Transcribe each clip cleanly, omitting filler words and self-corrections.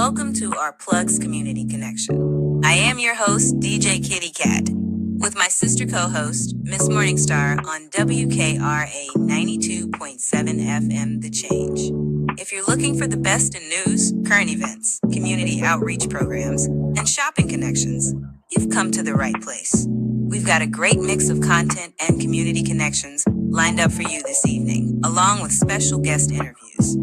welcome to our Plugs Community Connection. I am your host, DJ Kitty Cat, with my sister co-host, Miss Morningstar on WKRA 92.7 FM The Change. If you're looking for the best in news, current events, community outreach programs, and shopping connections, you've come to the right place. We've got a great mix of content and community connections lined up for you this evening, along with special guest interviews.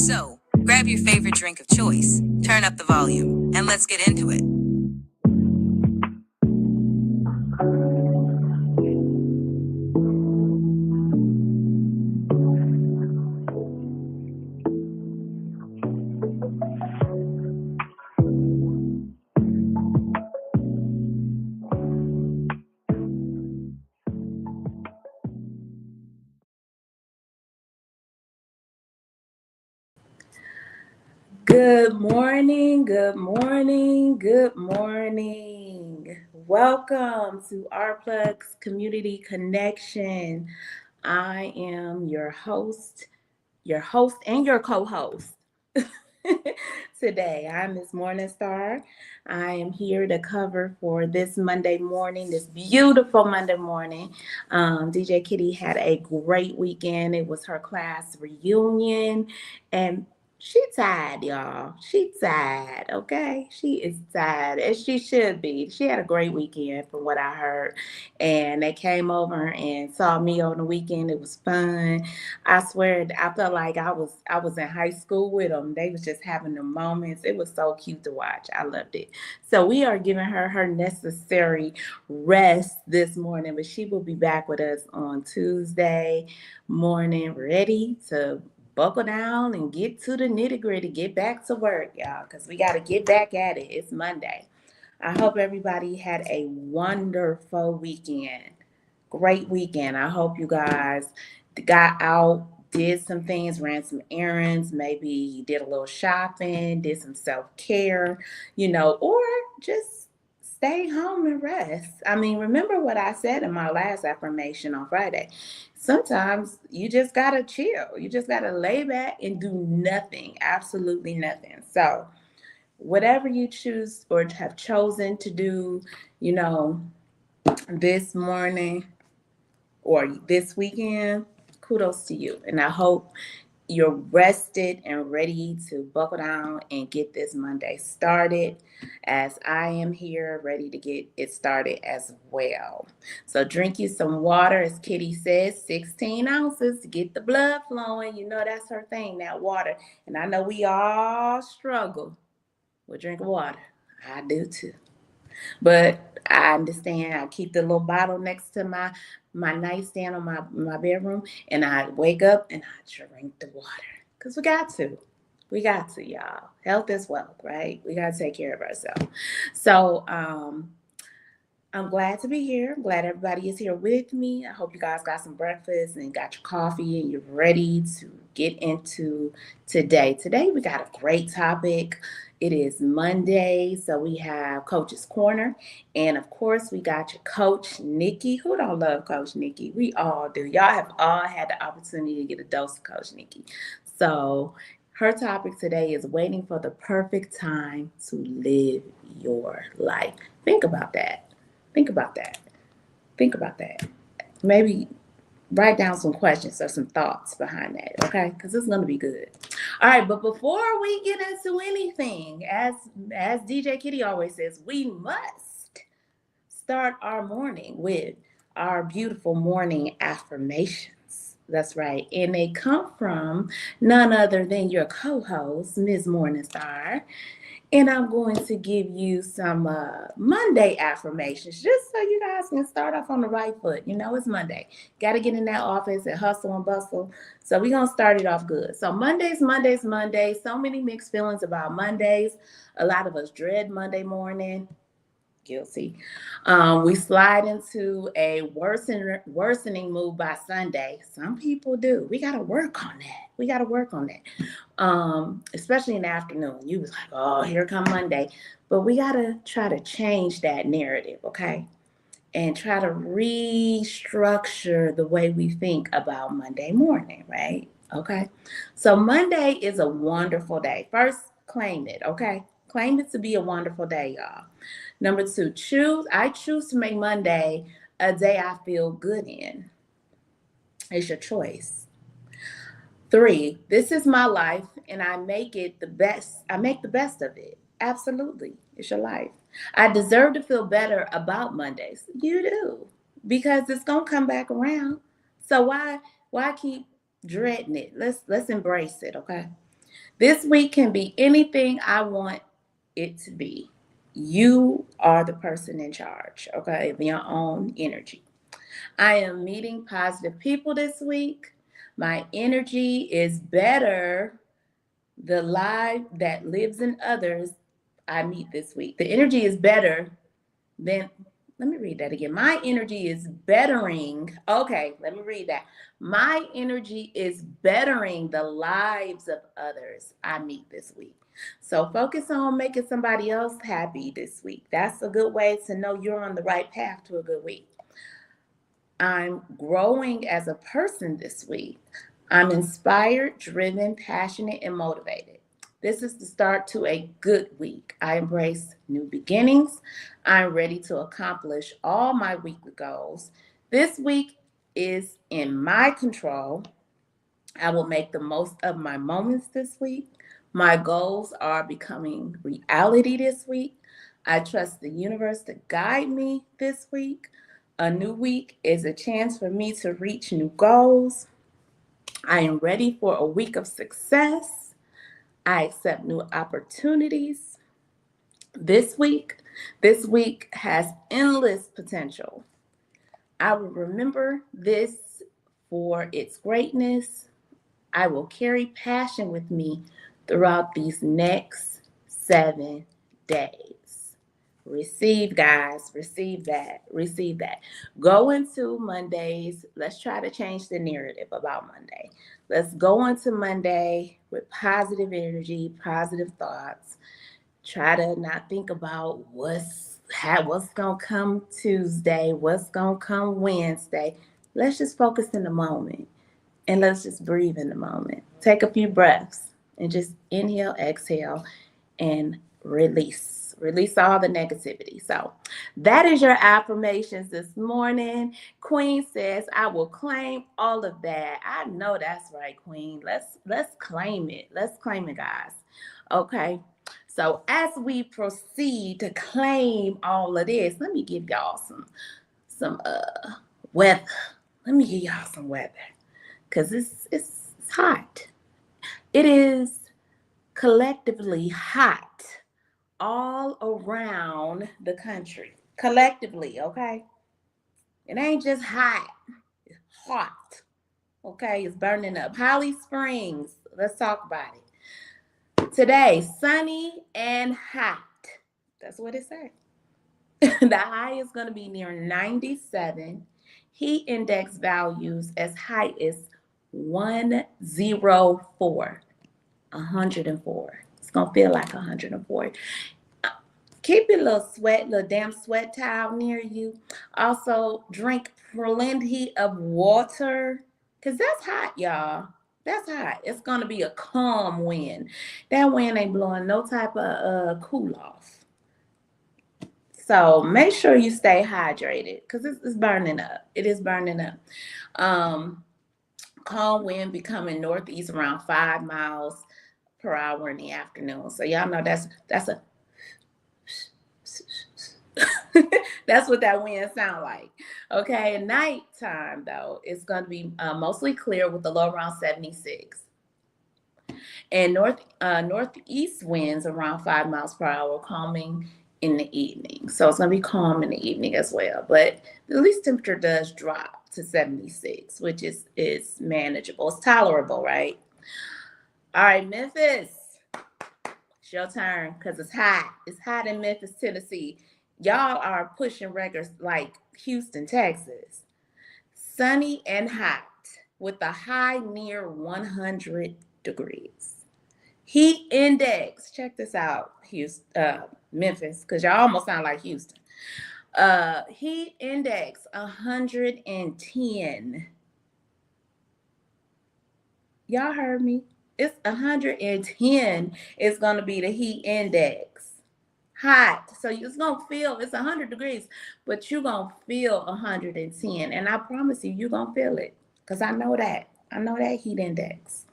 So, grab your favorite drink of choice, turn up the volume, and let's get into it. Good morning, good morning, good morning. Welcome to Our Plugs Community Connection. I am your host and your co-host. Today, I'm Miss Morningstar. I am here to cover for this Monday morning, this beautiful Monday morning. DJ Kitty had a great weekend. It was her class reunion, and she tired, y'all. She tired, okay? She is tired, as she should be. She had a great weekend from what I heard. And they came over and saw me on the weekend. It was fun. I swear, I felt like I was in high school with them. They was just having the moments. It was so cute to watch. I loved it. So we are giving her necessary rest this morning, but she will be back with us on Tuesday morning, ready to buckle down and get to the nitty-gritty, get back to work, y'all, because we got to get back at it. It's Monday. I hope everybody had a wonderful weekend. Great weekend. I hope you guys got out, did some things, ran some errands, maybe did a little shopping, did some self-care, or just stay home and rest. I mean, remember what I said in my last affirmation on Friday. Sometimes you just got to chill. You just got to lay back and do nothing, absolutely nothing. So whatever you choose or have chosen to do, this morning or this weekend, kudos to you. And I hope you're rested and ready to buckle down and get this Monday started, as I am here ready to get it started as well. So drink you some water, as Kitty says, 16 ounces to get the blood flowing. That's her thing, that water. And I know we all struggle with drinking water. I do too. But I understand. I keep the little bottle next to my nightstand on my bedroom, and I wake up and I drink the water. Because we got to. We got to, y'all. Health is wealth, right? We got to take care of ourselves. So I'm glad to be here. I'm glad everybody is here with me. I hope you guys got some breakfast and got your coffee and you're ready to get into today. Today we got a great topic. It is Monday, so we have Coach's Corner. And of course, we got your coach, Nikki. Who don't love Coach Nikki? We all do. Y'all have all had the opportunity to get a dose of Coach Nikki. So her topic today is waiting for the perfect time to live your life. Think about that. Think about that. Think about that. Maybe write down some questions or some thoughts behind that, okay? Because it's going to be good. All right, but before we get into anything, as DJ Kitty always says, we must start our morning with our beautiful morning affirmations. That's right. And they come from none other than your co-host, Ms. Morningstar. And I'm going to give you some Monday affirmations just so you guys can start off on the right foot. It's Monday. Got to get in that office and hustle and bustle. So we're going to start it off good. So Mondays. So many mixed feelings about Mondays. A lot of us dread Monday morning. Guilty. We slide into a worsening mood by Sunday. Some people do. We got to work on that. Especially in the afternoon. You was like, oh, here come Monday. But we got to try to change that narrative, okay? And try to restructure the way we think about Monday morning, right? Okay. So Monday is a wonderful day. First, Claim it, okay? Claim it to be a wonderful day, y'all. Number two, I choose to make Monday a day I feel good in. It's your choice. Three, this is my life and I make it the best. I make the best of it. Absolutely. It's your life. I deserve to feel better about Mondays. You do. Because it's gonna come back around. So why keep dreading it? Let's embrace it, okay? This week can be anything I want it to be. You are the person in charge, okay, of your own energy. I am meeting positive people this week. My energy is better. The life that lives in others I meet this week. The energy is better than, let me read that again. My energy is bettering. Okay, let me read that. My energy is bettering the lives of others I meet this week. So focus on making somebody else happy this week. That's a good way to know you're on the right path to a good week. I'm growing as a person this week. I'm inspired, driven, passionate, and motivated. This is the start to a good week. I embrace new beginnings. I'm ready to accomplish all my weekly goals. This week is in my control. I will make the most of my moments this week. My goals are becoming reality this week. I trust the universe to guide me this week. A new week is a chance for me to reach new goals. I am ready for a week of success. I accept new opportunities. This week has endless potential. I will remember this for its greatness. I will carry passion with me throughout these next 7 days. Receive, guys. Receive that. Receive that. Go into Mondays. Let's try to change the narrative about Monday. Let's go into Monday with positive energy, positive thoughts. Try to not think about what's gonna come Tuesday, what's gonna come Wednesday. Let's just focus in the moment. And let's just breathe in the moment. Take a few breaths and just inhale, exhale, and release. Release all the negativity. So that is your affirmations this morning. Queen says, I will claim all of that. I know that's right, Queen. Let's claim it. Let's claim it, guys. Okay. So as we proceed to claim all of this, let me give y'all some weather. Let me give y'all some weather. Because it's hot. It is collectively hot all around the country. Collectively, okay? It ain't just hot. It's hot. Okay? It's burning up. Holly Springs. Let's talk about it. Today, sunny and hot. That's what it said. The high is going to be near 97. Heat index values as high as 104. 104. It's going to feel like 104. Keep your little damp sweat towel near you. Also, drink plenty of water because that's hot, y'all. That's hot. It's going to be a calm wind. That wind ain't blowing no type of cool off. So make sure you stay hydrated because it's burning up. It is burning up. Calm wind becoming northeast around 5 miles per hour in the afternoon. So y'all know that's a that's what that wind sound like. Okay, at nighttime though, it's going to be mostly clear with the low around 76. And northeast winds around 5 miles per hour, calming in the evening. So it's going to be calm in the evening as well. But the least temperature does drop to 76, which is manageable. It's tolerable, right? All right, Memphis. It's your turn because it's hot. It's hot in Memphis, Tennessee. Y'all are pushing records like Houston, Texas. Sunny and hot with a high near 100 degrees. Heat index, check this out, Houston, Memphis, because y'all almost sound like Houston. Heat index 110. Y'all heard me. It's 110 is going to be the heat index. Hot. So it's going to feel, it's 100 degrees, but you're going to feel 110. And I promise you, you're going to feel it because I know that. I know that heat index.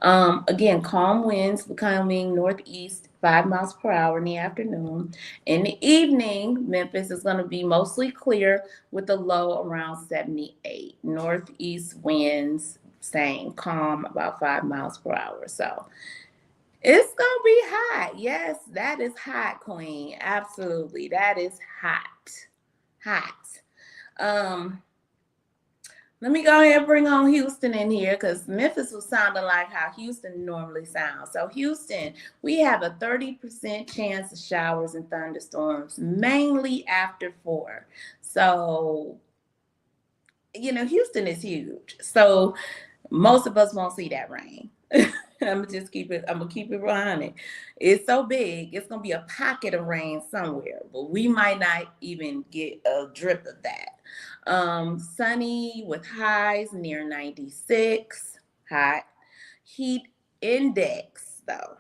Again, calm winds becoming northeast 5 miles per hour in the afternoon. In the evening, Memphis is going to be mostly clear with a low around 78. Northeast winds staying calm about 5 miles per hour. So it's going to be hot. Yes, that is hot, Queen. Absolutely. That is hot. Hot. Let me go ahead and bring on Houston in here because Memphis was sounding like how Houston normally sounds. So Houston, we have a 30% chance of showers and thunderstorms, mainly after 4. So, Houston is huge. So most of us won't see that rain. I'm gonna keep it 100. It's so big, it's gonna be a pocket of rain somewhere, but we might not even get a drip of that. Sunny with highs near 96, hot. Heat index though.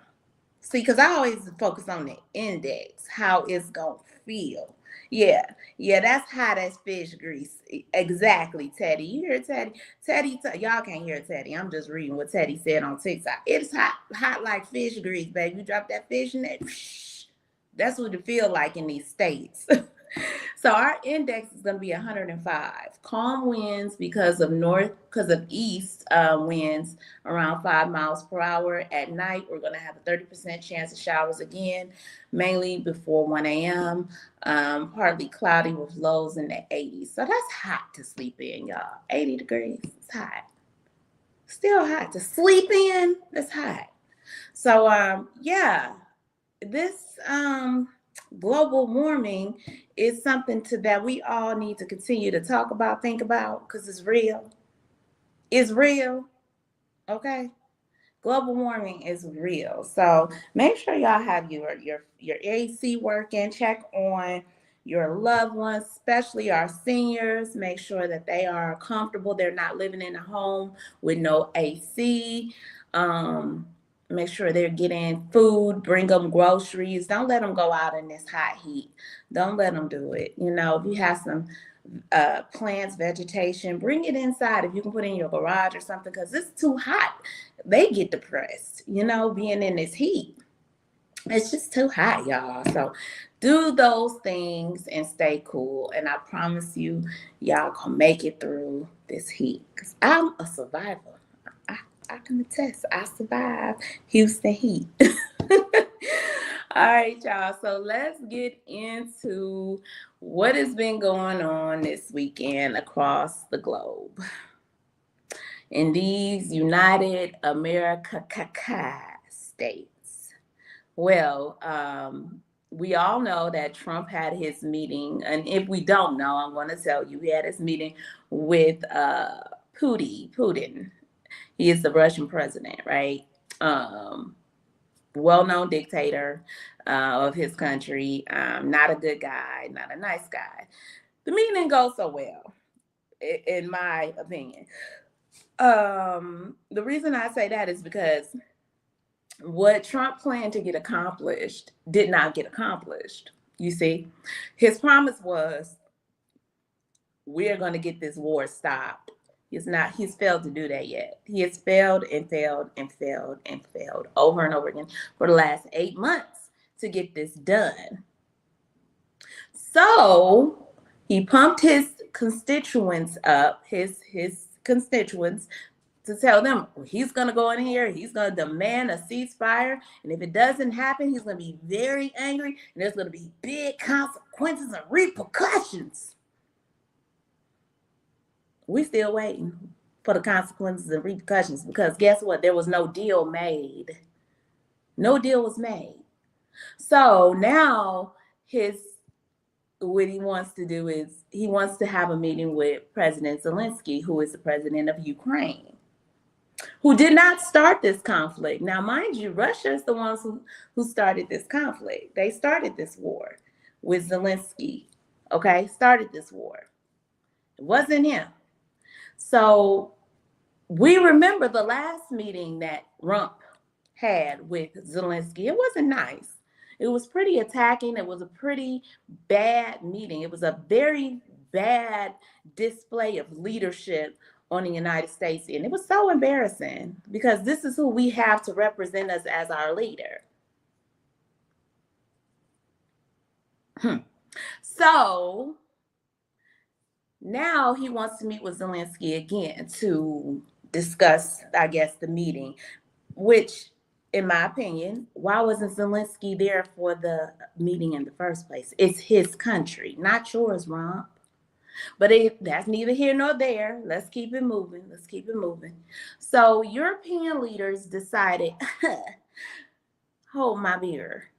See, because I always focus on the index, how it's gonna feel. Yeah, that's hot as fish grease. Exactly, Teddy. You hear Teddy? Y'all can't hear Teddy. I'm just reading what Teddy said on TikTok. It's hot like fish grease, baby. You drop that fish in there, that's what it feel like in these states. So our index is going to be 105. Calm winds because of east winds around 5 miles per hour. At night, we're going to have a 30% chance of showers again, mainly before 1 a.m. Partly cloudy with lows in the 80s. So that's hot to sleep in, y'all. 80 degrees. It's hot. Still hot to sleep in. It's hot. So this global warming is something that we all need to continue to talk about, think about, because it's real. It's real. Okay. Global warming is real. So make sure y'all have your AC working. Check on your loved ones, especially our seniors. Make sure that they are comfortable. They're not living in a home with no AC. Make sure they're getting food, bring them groceries. Don't let them go out in this hot heat. Don't let them do it. If you have some plants, vegetation, bring it inside. If you can put it in your garage or something, because it's too hot. They get depressed, being in this heat. It's just too hot, y'all. So do those things and stay cool. And I promise you, y'all can make it through this heat. Because I'm a survivor. I can attest. I survived Houston heat. All right, y'all. So let's get into what has been going on this weekend across the globe. In these United America states. Well, we all know that Trump had his meeting. And if we don't know, I'm going to tell you, he had his meeting with Putin. He is the Russian president, right? Well-known dictator of his country. Not a good guy, not a nice guy. The meeting didn't go so well, in my opinion. The reason I say that is because what Trump planned to get accomplished did not get accomplished. You see, his promise was, we're going to get this war stopped. He's failed to do that yet. He has failed and failed and failed and failed over and over again for the last 8 months to get this done. So he pumped his constituents up, his constituents, to tell them he's going to go in here, he's going to demand a ceasefire, and if it doesn't happen, he's going to be very angry, and there's going to be big consequences and repercussions. We're still waiting for the consequences and repercussions because guess what? There was no deal made. No deal was made. So now what he wants to do is he wants to have a meeting with President Zelensky, who is the president of Ukraine, who did not start this conflict. Now, mind you, Russia is the ones who started this conflict. They started this war with Zelensky, okay? Started this war. It wasn't him. So we remember the last meeting that Trump had with Zelensky. It wasn't nice. It was pretty attacking. It was a pretty bad meeting. It was a very bad display of leadership on the United States. And it was so embarrassing because this is who we have to represent us as our leader. So now he wants to meet with Zelensky again to discuss, I guess, the meeting, which, in my opinion, why wasn't Zelensky there for the meeting in the first place? It's his country, not yours, Ron. But that's neither here nor there. Let's keep it moving. Let's keep it moving. So European leaders decided, hold my beer.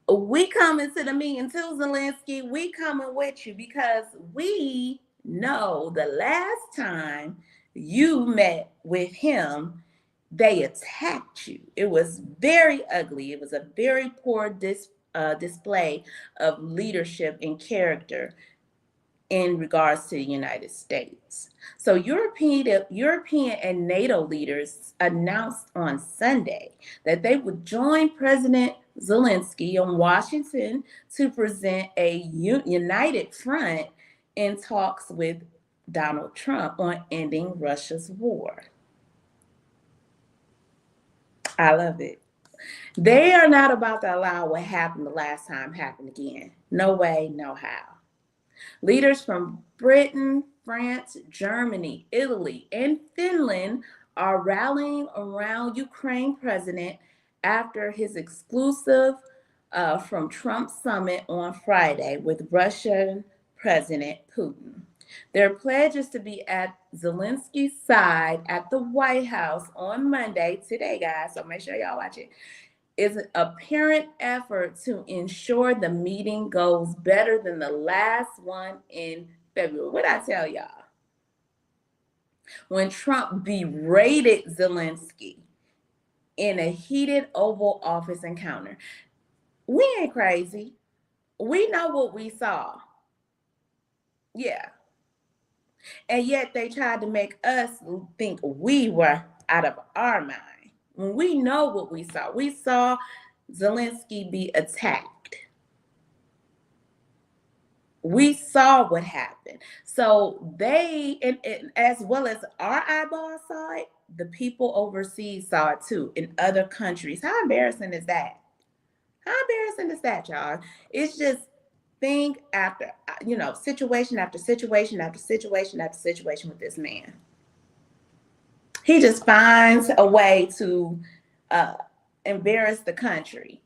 We coming to the meeting too, Zelensky. We coming with you because we know the last time you met with him, they attacked you. It was very ugly. It was a very poor display of leadership and character in regards to the United States. So European and NATO leaders announced on Sunday that they would join President Zelensky in Washington to present a united front in talks with Donald Trump on ending Russia's war. I love it. They are not about to allow what happened the last time happen again. No way, no how. Leaders from Britain, France, Germany, Italy, and Finland are rallying around Ukraine president after his exclusive from Trump summit on Friday with Russian President Putin. Their pledge is to be at Zelensky's side at the White House on Monday, today, guys, so make sure y'all watch it. Is an apparent effort to ensure the meeting goes better than the last one in February. What I tell y'all? When Trump berated Zelensky in a heated Oval Office encounter. We ain't crazy. We know what we saw. Yeah. And yet they tried to make us think we were out of our mind. When we know what we saw Zelensky be attacked. We saw what happened. So they, and as well as our eyeballs saw it, the people overseas saw it too in other countries. How embarrassing is that? How embarrassing is that, y'all? It's just thing after, situation after situation after situation after situation with this man. He just finds a way to embarrass the country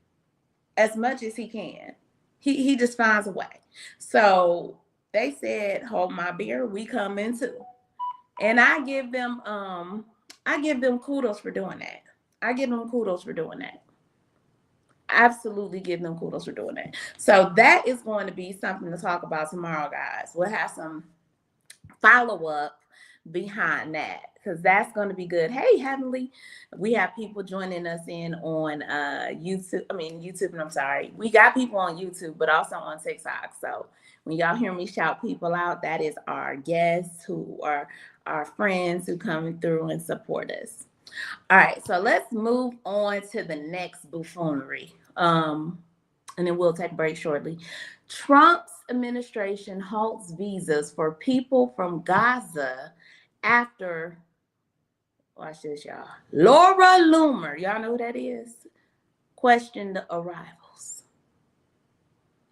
as much as he can. He just finds a way. So they said, hold my beer, we come in too. And I give them kudos for doing that. I give them kudos for doing that. Absolutely give them kudos for doing that. So that is going to be something to talk about tomorrow, guys. We'll have some follow-up behind that because that's going to be good. Hey, Heavenly, we have people joining us in on YouTube. I'm sorry. We got people on YouTube, but also on TikTok. So when y'all hear me shout people out, that is our guests who are our friends who come through and support us. All right, so let's move on to the next buffoonery. And then we'll take a break shortly. Trump's administration halts visas for people from Gaza after, watch this, y'all. Laura Loomer, y'all know who that is? Questioned the arrivals.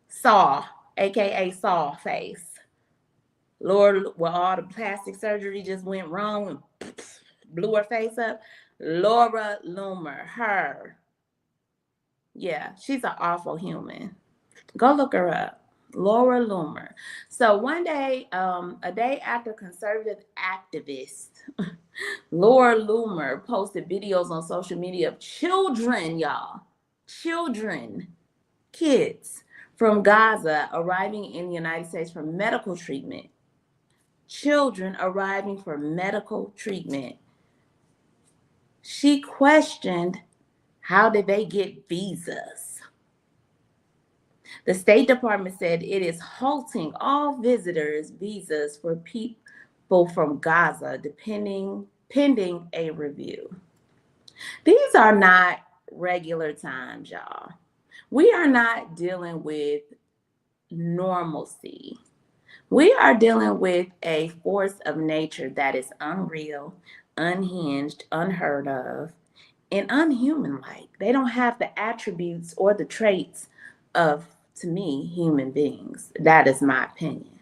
Saw, aka Saw face. Laura, where all the plastic surgery just went wrong and blew her face up. Laura Loomer, her. Yeah, she's an awful human. Go look her up. Laura Loomer. So one day, a day after conservative activist Laura Loomer posted videos on social media of children, y'all. Kids from Gaza arriving in the United States for medical treatment. Children arriving for medical treatment. She questioned, how did they get visas? The State Department said it is halting all visitors' visas for people from Gaza, pending a review. These are not regular times, y'all. We are not dealing with normalcy. We are dealing with a force of nature that is unreal, unhinged, unheard of, and unhuman-like. They don't have the attributes or the traits of, to me, human beings. That is my opinion.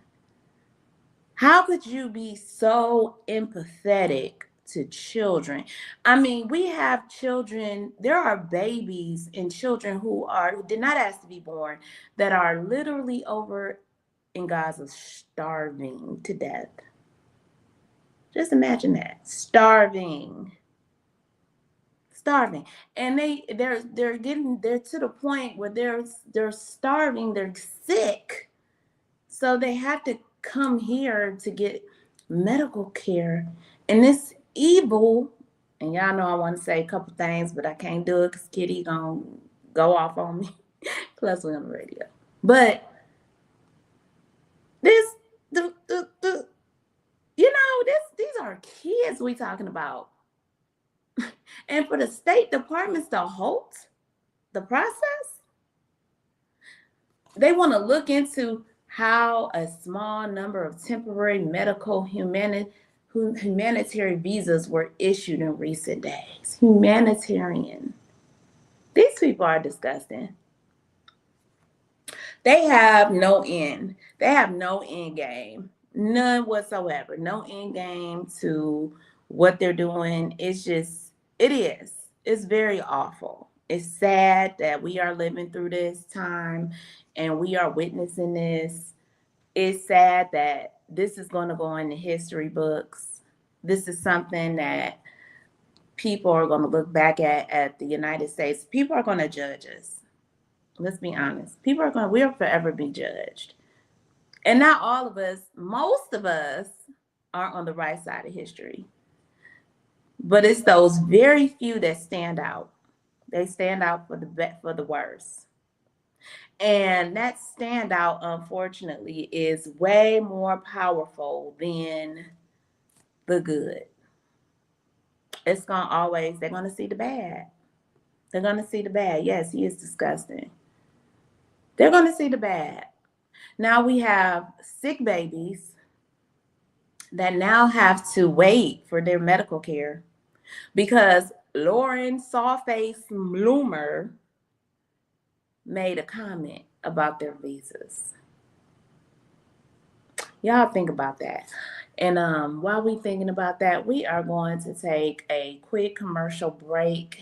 How could you be so empathetic to children? I mean, we have children, there are babies and children who did not ask to be born, that are literally over in Gaza starving to death. Just imagine that. Starving. And they're to the point where they're starving, they're sick. So they have to come here to get medical care. And this evil, and y'all know I want to say a couple things, but I can't do it because Kitty gonna go off on me. Plus we're on the radio. But these these are kids we talking about. And for the State Departments to halt the process, they want to look into how a small number of temporary medical humanitarian visas were issued in recent days. Humanitarian. These people are disgusting. They have no end. They have no end game. None whatsoever. No end game to what they're doing. It's very awful. It's sad that we are living through this time and we are witnessing this. It's sad that this is going to go in the history books. This is something that people are going to look back at the United States. People are going to judge us. Let's be honest. We'll forever be judged. And not all of us, most of us are on the right side of history. But it's those very few that stand out. They stand out for the worst. And that standout, unfortunately, is way more powerful than the good. They're going to see the bad. They're going to see the bad. Yes, he is disgusting. They're going to see the bad. Now we have sick babies that now have to wait for their medical care because Lauren Sawface Bloomer made a comment about their visas. Y'all think about that. And while we're thinking about that, we are going to take a quick commercial break.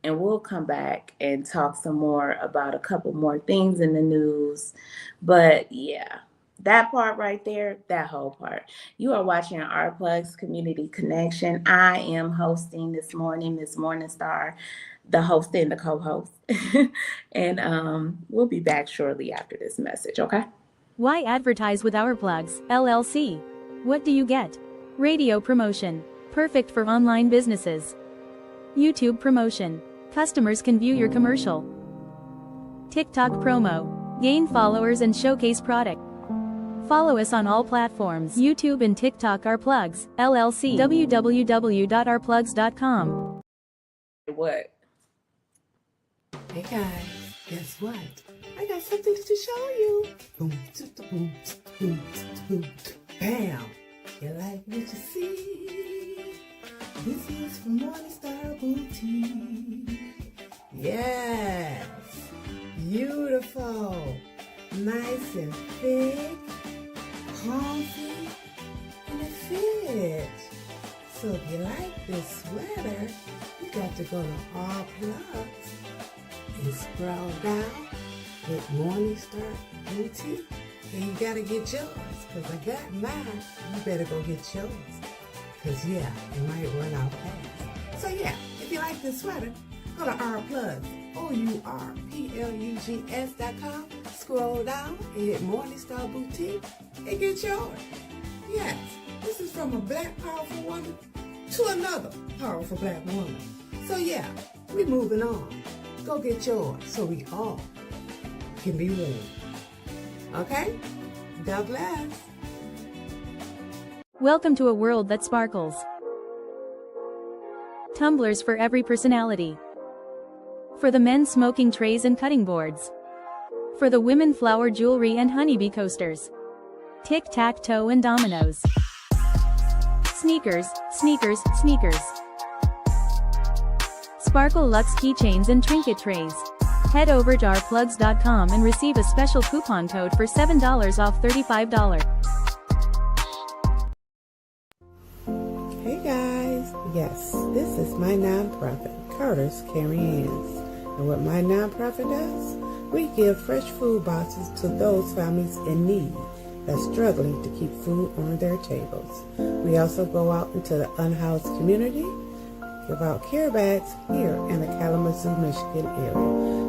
And we'll come back and talk some more about a couple more things in the news. But yeah, that part right there, that whole part. You are watching Our Plugs Community Connection. I am hosting this morning, Miss Morningstar, the host and the co-host. And we'll be back shortly after this message, okay? Why advertise with Our Plugs, LLC? What do you get? Radio promotion. Perfect for online businesses. YouTube promotion. Customers can view your commercial. TikTok promo. Gain followers and showcase product. Follow us on all platforms. YouTube and TikTok. Our Plugs, LLC. www.ourplugs.com. What? Hey guys, guess what? I got something to show you. Boom, boom, boom, boom, bam. You like what you see? This is from Morningstar Boutique. Yes, beautiful, nice and thick, comfy, and it fits. So if you like this sweater, you got to go to All Plugs and scroll down, hit Morningstar Boutique, and you gotta get yours. Cause I got mine. You better go get yours. Cause yeah, it might run out fast. So yeah, if you like this sweater, go to Our Plugs, ourplugs.com, scroll down and hit Morningstar Boutique and get yours. Yes, this is from a black powerful woman to another powerful black woman. So yeah, we're moving on. Go get yours so we all can be warm. Okay? God bless. Welcome to a world that sparkles. tumblers for every personality. For the men, smoking trays and cutting boards. For the women, flower jewelry and honeybee coasters. Tic-tac-toe and dominoes. Sneakers, sneakers, sneakers. Sparkle Luxe keychains and trinket trays. Head over to ourplugs.com and receive a special coupon code for $7 off $35. Hey guys, yes, this is my nonprofit, Carter's Caring Hands. And what my nonprofit does, we give fresh food boxes to those families in need that's struggling to keep food on their tables. We also go out into the unhoused community, give out care bags here in the Kalamazoo, Michigan area.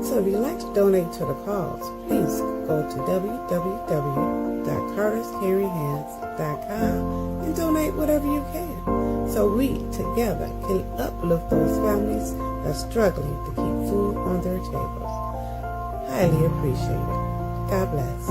So if you'd like to donate to the cause, please go to www.carterscaringhands.com and donate whatever you can, so we together can uplift those families that's struggling to keep food on their tables. Highly appreciated. God bless.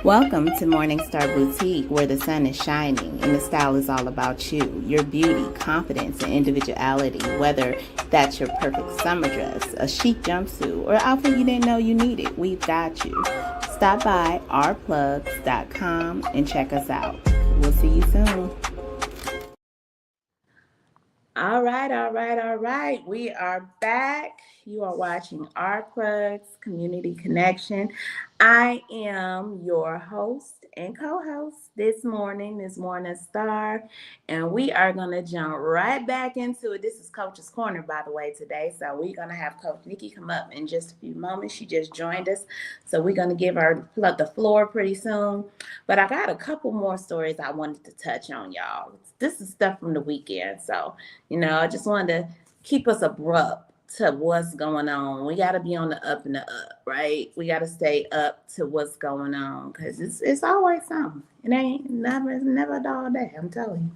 Welcome to Morning Star Boutique, where the sun is shining and the style is all about you, your beauty, confidence, and individuality. Whether that's your perfect summer dress, a chic jumpsuit, or outfit you didn't know you needed, we've got you. Stop by ourplugs.com and check us out. We'll see you soon. All right. We are back. You are watching Our Plugs Community Connection. I am your host and co-host this morning, Ms. Morning Star, and we are going to jump right back into it. This is Coach's Corner, by the way, today. So we're going to have Coach Nikki come up in just a few moments. She just joined us, so we're going to give her the floor pretty soon. But I got a couple more stories I wanted to touch on, y'all. This is stuff from the weekend, so I just wanted to keep us abrupt to what's going on. We got to be on the up and the up, right? We got to stay up to what's going on, because it's always something. It ain't never a dull day, I'm telling you.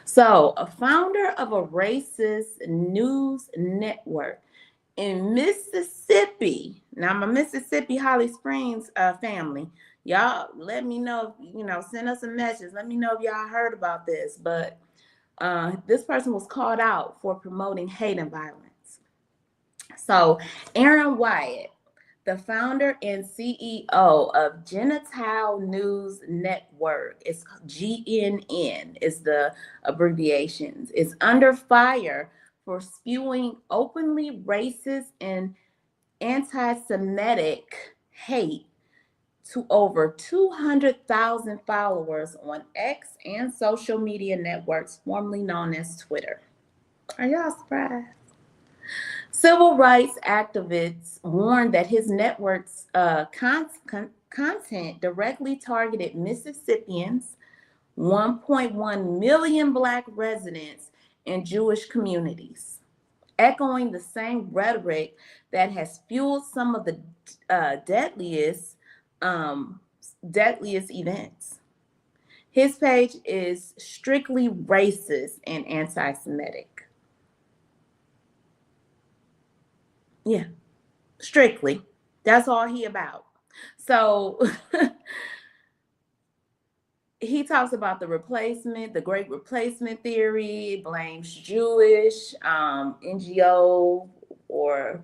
So, a founder of a racist news network in Mississippi. Now, my Mississippi Holly Springs family, y'all let me know, send us a message. Let me know if y'all heard about this. But this person was called out for promoting hate and violence. So Aaron Wyatt, the founder and CEO of Genital News Network, it's GNN, is the abbreviations, is under fire for spewing openly racist and anti-Semitic hate to over 200,000 followers on X and social media networks formerly known as Twitter. Are y'all surprised? Civil rights activists warned that his network's content directly targeted Mississippians, 1.1 million Black residents, and Jewish communities, echoing the same rhetoric that has fueled some of the deadliest events. His page is strictly racist and anti-Semitic. Yeah, strictly. That's all he about. So he talks about the great replacement theory, blames Jewish, NGO, or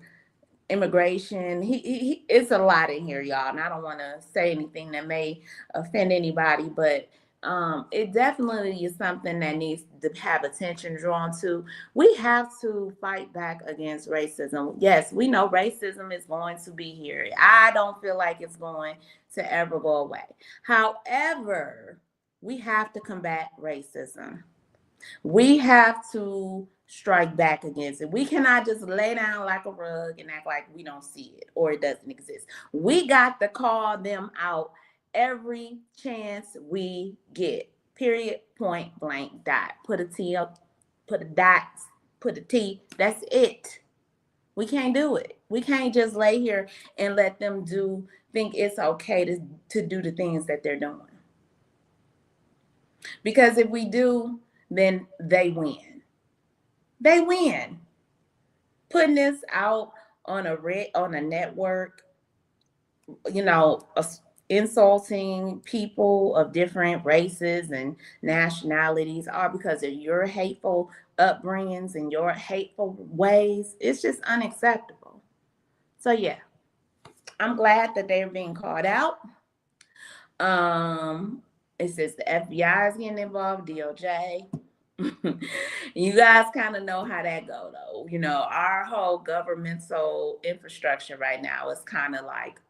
immigration. He it's a lot in here, y'all, and I don't want to say anything that may offend anybody, but it definitely is something that needs to have attention drawn to. We have to fight back against racism. Yes, we know racism is going to be here. I don't feel like it's going to ever go away. However, we have to combat racism. We have to strike back against it. We cannot just lay down like a rug and act like we don't see it or it doesn't exist. We got to call them out every chance we get. Period, point blank, dot. Put a T up, put a dot, put a T. That's it. We can't do it. We can't just lay here and let them think it's okay to do the things that they're doing. Because if we do, then they win. They win. Putting this out on a network, insulting people of different races and nationalities, all because of your hateful upbringings and your hateful ways, it's just unacceptable. So yeah, I'm glad that they're being called out. It says the FBI is getting involved, DOJ. You guys kind of know how that go though. You know, our whole governmental infrastructure right now is kind of like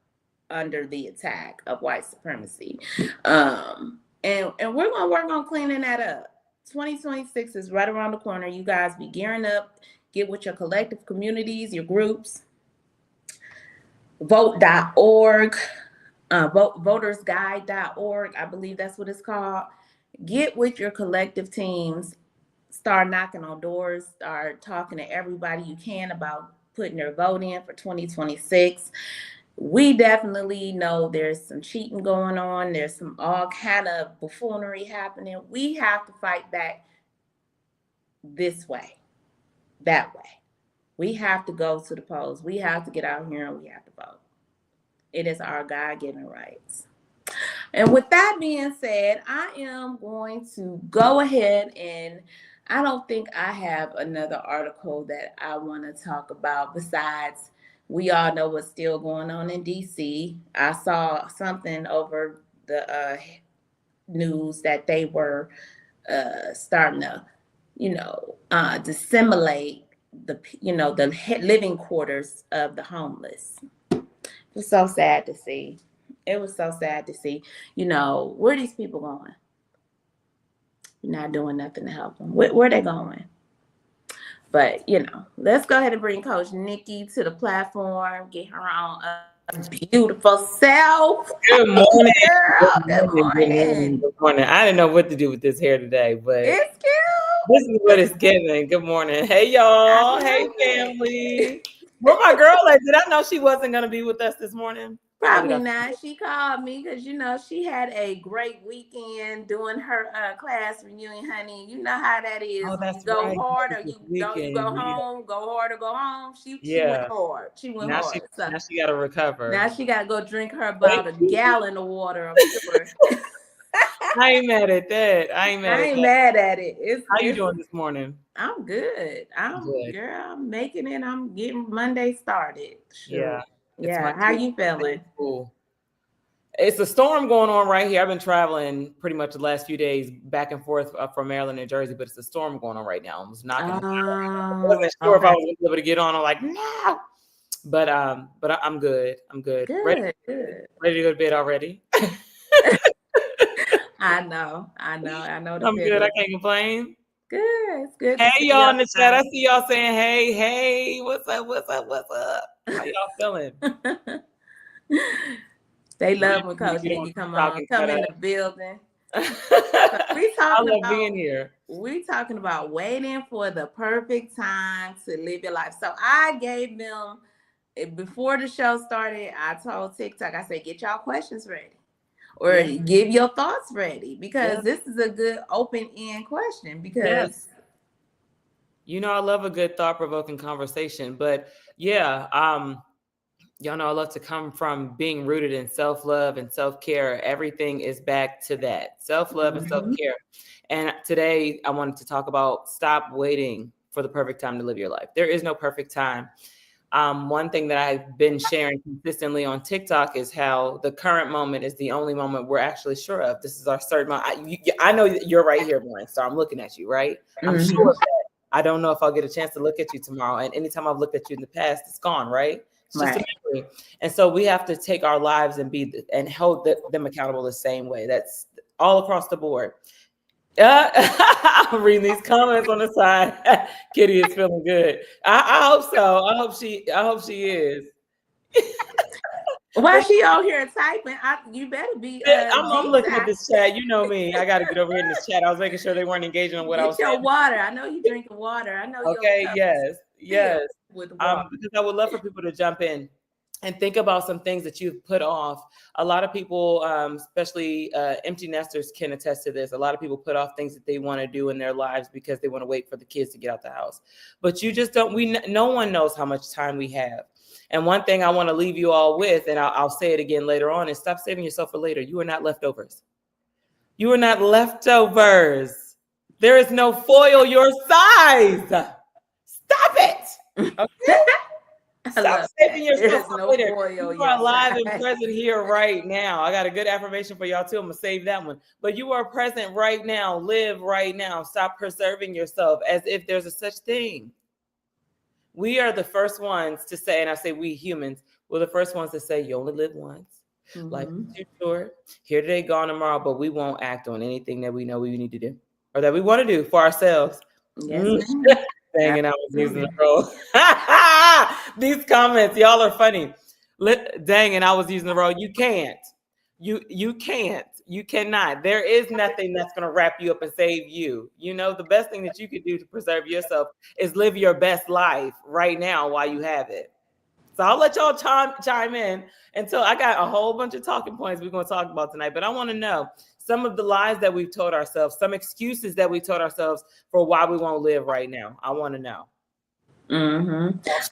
under the attack of white supremacy. And we're gonna work on cleaning that up. 2026 is right around the corner. You guys be gearing up, get with your collective communities, your groups. Vote.org, votersguide.org, I believe that's what it's called. Get with your collective teams, start knocking on doors, start talking to everybody you can about putting their vote in for 2026. We definitely know there's some cheating going on. There's some all kind of buffoonery happening. We have to fight back this way, that way. We have to go to the polls. We have to get out here and we have to vote. It is our God-given rights. And with that being said, I am going to go ahead, and I don't think I have another article that I want to talk about besides we all know what's still going on in DC. I saw something over the news that they were starting to, dissimulate the living quarters of the homeless. It was so sad to see. It was so sad to see. Where are these people going? You're not doing nothing to help them. Where are they going? But, let's go ahead and bring Coach Nikki to the platform, get her on beautiful self. Good morning. Girl, good morning. Good morning. I didn't know what to do with this hair today, but It's cute. this is what it's giving. Good morning. Hey, y'all. Hey, family. Where my girl at? Did I know she wasn't going to be with us this morning? Probably not. She called me because, she had a great weekend doing her class reunion, honey. You know how that is. Oh, that's go right. hard or you don't go home, go hard or go home. She went hard. She went hard. Now she got to recover. Now she got to go drink her about a gallon of water, I'm sure. I ain't mad at that. I ain't mad at it. How you doing this morning? I'm good. I'm good. Girl, I'm making it. I'm getting Monday started. Sure. Yeah. How you feeling? Cool. It's a storm going on right here. I've been traveling pretty much the last few days back and forth from Maryland and Jersey, but it's a storm going on right now. I was knocking. I wasn't sure if I was going to be able to get on. I'm like, no. But I'm good. I'm good. Ready to go to bed already. I know. I'm good. I can't complain. Good. It's good. Hey, y'all in the chat. I see y'all saying, hey, what's up? How y'all feeling? They love when Coach Nikki come in the building. I love being here. We talking about waiting for the perfect time to live your life. So I gave them, before the show started, I told TikTok, I said, get y'all questions ready. Or give your thoughts ready, because this is a good open-end question. Because I love a good thought-provoking conversation. But y'all know I love to come from being rooted in self-love and self-care. Everything is back to that. Self-love and self-care. And today I wanted to talk about stop waiting for the perfect time to live your life. There is no perfect time. One thing that I've been sharing consistently on TikTok is how the current moment is the only moment we're actually sure of. This is our certain moment. I know you're right here, Lauren, so I'm looking at you, right? I'm sure of that. I don't know if I'll get a chance to look at you tomorrow. And anytime I've looked at you in the past, it's gone, right? It's just a memory. And so we have to take our lives and hold them accountable the same way. That's all across the board. I'm reading these comments on the side. Kitty is feeling good. I hope so. I hope she is. While she out here typing, you better be. I'm looking at this chat. You know me. I got to get over here in this chat. I was making sure they weren't engaging on what I was saying. Get your water. I know you drinking water. I know. Okay. Yes. With water. Because I would love for people to jump in and think about some things that you've put off. A lot of people, especially empty nesters, can attest to this. A lot of people put off things that they want to do in their lives because they want to wait for the kids to get out the house. But you just don't. No one knows how much time we have. And one thing I want to leave you all with, and I'll say it again later on, is stop saving yourself for later. You are not leftovers. You are not leftovers. There is no foil your size. Stop it. Okay? Stop saving yourself for later. You are alive and present here right now. I got a good affirmation for y'all too. I'm gonna save that one. But you are present right now. Live right now. Stop preserving yourself as if there's a such thing. We are the first ones to say, and I say we humans, we're the first ones to say you only live once. Life is too short. Here today, gone tomorrow, but we won't act on anything that we know we need to do or that we want to do for ourselves. Yes, Dang, and I was using the roll. These comments, y'all are funny. Dang, and I was using the roll. You can't. You can't. You cannot. There is nothing that's going to wrap you up and save you. You know, the best thing that you could do to preserve yourself is live your best life right now while you have it. So I'll let y'all chime in until I got a whole bunch of talking points we're going to talk about tonight. But I want to know some of the lies that we've told ourselves, some excuses that we told ourselves for why we won't live right now. I want to know.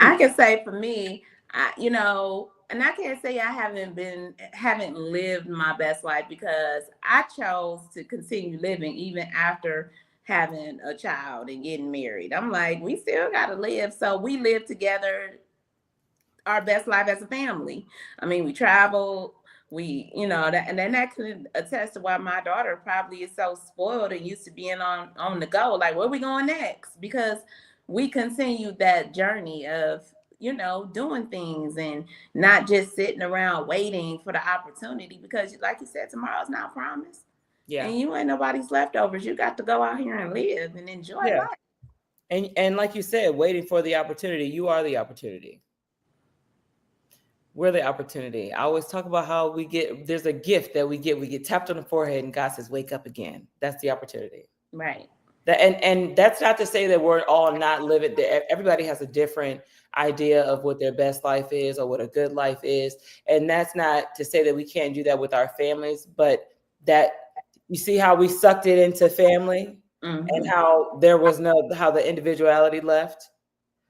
I can say for me, and I can't say I haven't lived my best life because I chose to continue living even after having a child and getting married. I'm like, we still got to live. So we live together our best life as a family. I mean, we travel, and then that could attest to why my daughter probably is so spoiled and used to being on the go. Like, where are we going next? Because we continued that journey of, doing things and not just sitting around waiting for the opportunity because like you said, tomorrow's not promised. Yeah. And you ain't nobody's leftovers. You got to go out here and live and enjoy life. And like you said, waiting for the opportunity, you are the opportunity. We're the opportunity. I always talk about how there's a gift that we get tapped on the forehead and God says, wake up again. That's the opportunity. Right. And that's not to say that we're all not living. Everybody has a different idea of what their best life is or what a good life is. And that's not to say that we can't do that with our families, but that you see how we sucked it into family and how how the individuality left.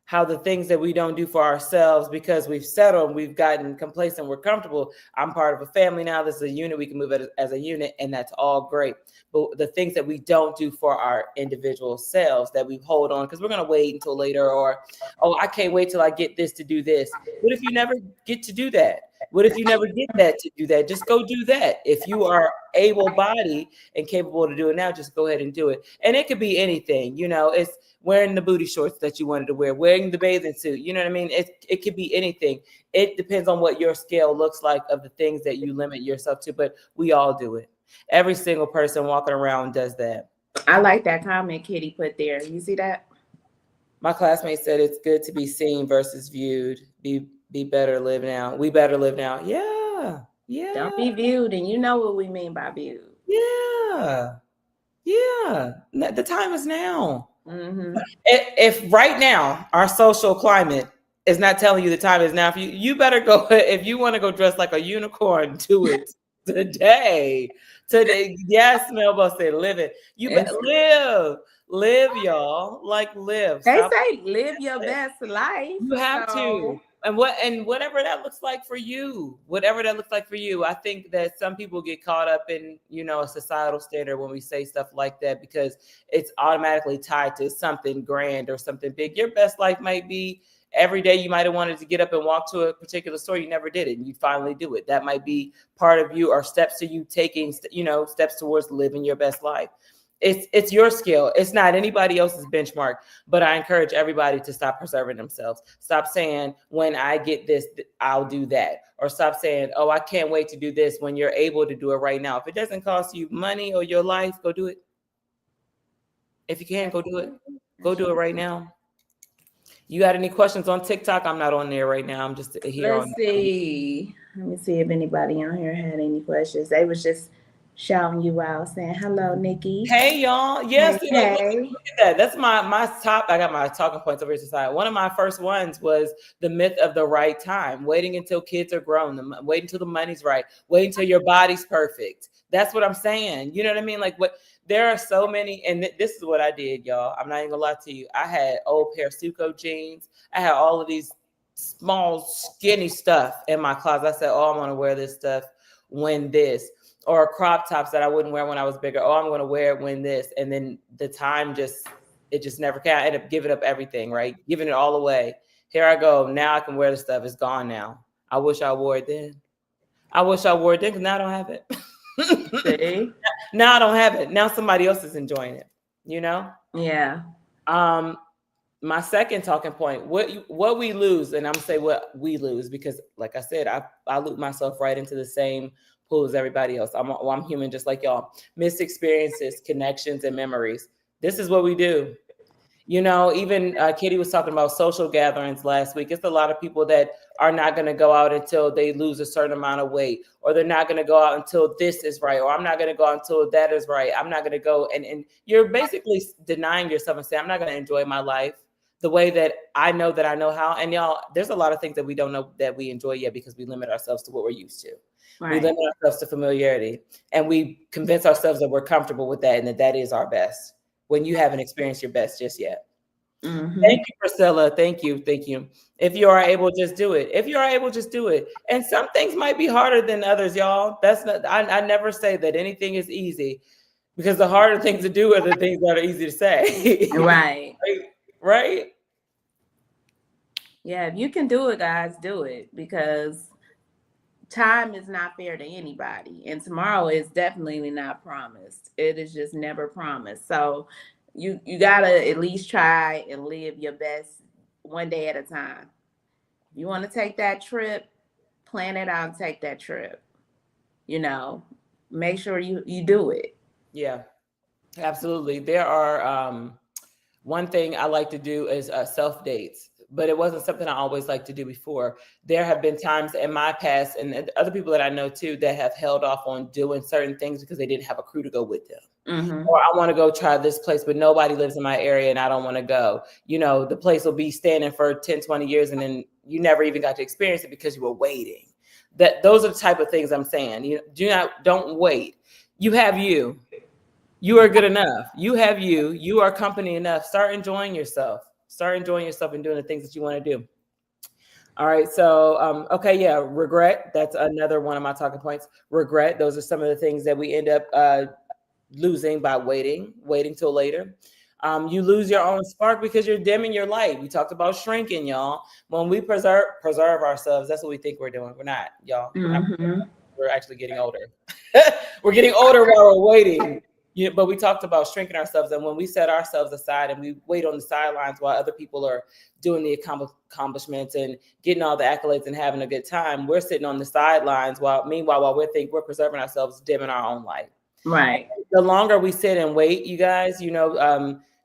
How the things that we don't do for ourselves because we've settled, we've gotten complacent, we're comfortable. I'm part of a family now. This is a unit. We can move it as a unit, and that's all great. But the things that we don't do for our individual selves that we hold on because we're going to wait until later, or, oh, I can't wait till I get this to do this. What if you never get to do that? What if you never get that to do that? Just go do that. If you are able-bodied and capable to do it now, just go ahead and do it. And it could be anything. It's wearing the booty shorts that you wanted to wear, wearing the bathing suit. You know what I mean? It could be anything. It depends on what your scale looks like of the things that you limit yourself to, but we all do it. Every single person walking around does that. I like that comment Kitty put there. You see that? My classmate said it's good to be seen versus viewed. Be better, live now. We better live now. Yeah. Yeah. Don't be viewed. And you know what we mean by viewed. Yeah. Yeah. The time is now. If right now our social climate is not telling you the time is now, you better go. If you want to go dress like a unicorn, do it today. Yes, Melba said, live it. You live, y'all. Like live. They say live your best life. You have to. And whatever that looks like for you, I think that some people get caught up in, a societal standard when we say stuff like that because it's automatically tied to something grand or something big. Your best life might be every day you might have wanted to get up and walk to a particular store. You never did it and you finally do it. That might be part of you or steps to you taking, steps towards living your best life. It's your skill. It's not anybody else's benchmark, but I encourage everybody to stop preserving themselves. Stop saying, when I get this, I'll do that. Or stop saying, oh, I can't wait to do this when you're able to do it right now. If it doesn't cost you money or your life, go do it. If you can, go do it. Go do it right now. You got any questions on TikTok? I'm not on there right now. I'm just here. Let me see if anybody on here had any questions. They was just shouting you out, saying hello, Nikki. Hey, y'all. Yes, hey. Look at that. That's my top. I got my talking points over here to the side. One of my first ones was the myth of the right time, waiting until kids are grown, waiting until the money's right, waiting until your body's perfect. That's what I'm saying. You know what I mean? Like there are so many, and this is what I did, y'all. I'm not even gonna lie to you. I had old pair of Suco jeans. I had all of these small, skinny stuff in my closet. I said, oh, I'm gonna wear this stuff when this. or crop tops that I wouldn't wear when I was bigger. Oh, I'm going to wear it when this. And then the time it just never can. I end up giving up everything, right? Giving it all away. Here I go. Now I can wear the stuff. It's gone now. I wish I wore it then. I wish I wore it then because now I don't have it. See? Now I don't have it. Now somebody else is enjoying it, you know? Yeah. My second talking point, what we lose, and I'm gonna say what we lose because, like I said, I loop myself right into the same pool as everybody else. I'm human just like y'all. Missed experiences, connections, and memories. This is what we do. You know, even Kitty was talking about social gatherings last week. It's a lot of people that are not going to go out until they lose a certain amount of weight, or they're not going to go out until this is right, or I'm not going to go out until that is right. I'm not going to go. And you're basically denying yourself and saying, I'm not going to enjoy my life the way that I know how. And y'all, there's a lot of things that we don't know that we enjoy yet because we limit ourselves to what we're used to. Right. We limit ourselves to familiarity, and we convince ourselves that we're comfortable with that and that is our best when you haven't experienced your best just yet. Mm-hmm. Thank you, Priscilla. Thank you. If you are able, just do it. And some things might be harder than others, y'all. That's not. I never say that anything is easy, because the harder things to do are the things that are easy to say. Right. Right. Yeah, if you can do it, guys, do it, because time is not fair to anybody, and tomorrow is definitely not promised. It is just never promised. So you gotta at least try and live your best one day at a time. If you want to take that trip, plan it out and take that trip. You know, make sure you do it. Yeah, absolutely. There are one thing I like to do is self dates, but it wasn't something I always liked to do before. There have been times in my past, and other people that I know too, that have held off on doing certain things because they didn't have a crew to go with them. Mm-hmm. Or I want to go try this place, but nobody lives in my area and I don't want to go. You know, the place will be standing for 10, 20 years and then you never even got to experience it because you were waiting. Those are the type of things I'm saying. Don't wait. You have you. You are good enough. You have you. You are company enough. Start enjoying yourself. And doing the things that you want to do. All right. So, okay. Yeah. Regret. That's another one of my talking points. Regret. Those are some of the things that we end up losing by waiting till later. You lose your own spark because you're dimming your light. We talked about shrinking, y'all. When we preserve ourselves, that's what we think we're doing. We're not, y'all. Mm-hmm. We're actually getting older. We're getting older while we're waiting. Yeah, but we talked about shrinking ourselves, and when we set ourselves aside and we wait on the sidelines while other people are doing the accomplishments and getting all the accolades and having a good time, we're sitting on the sidelines while we're preserving ourselves, dimming our own light. Right. The longer we sit and wait, you guys,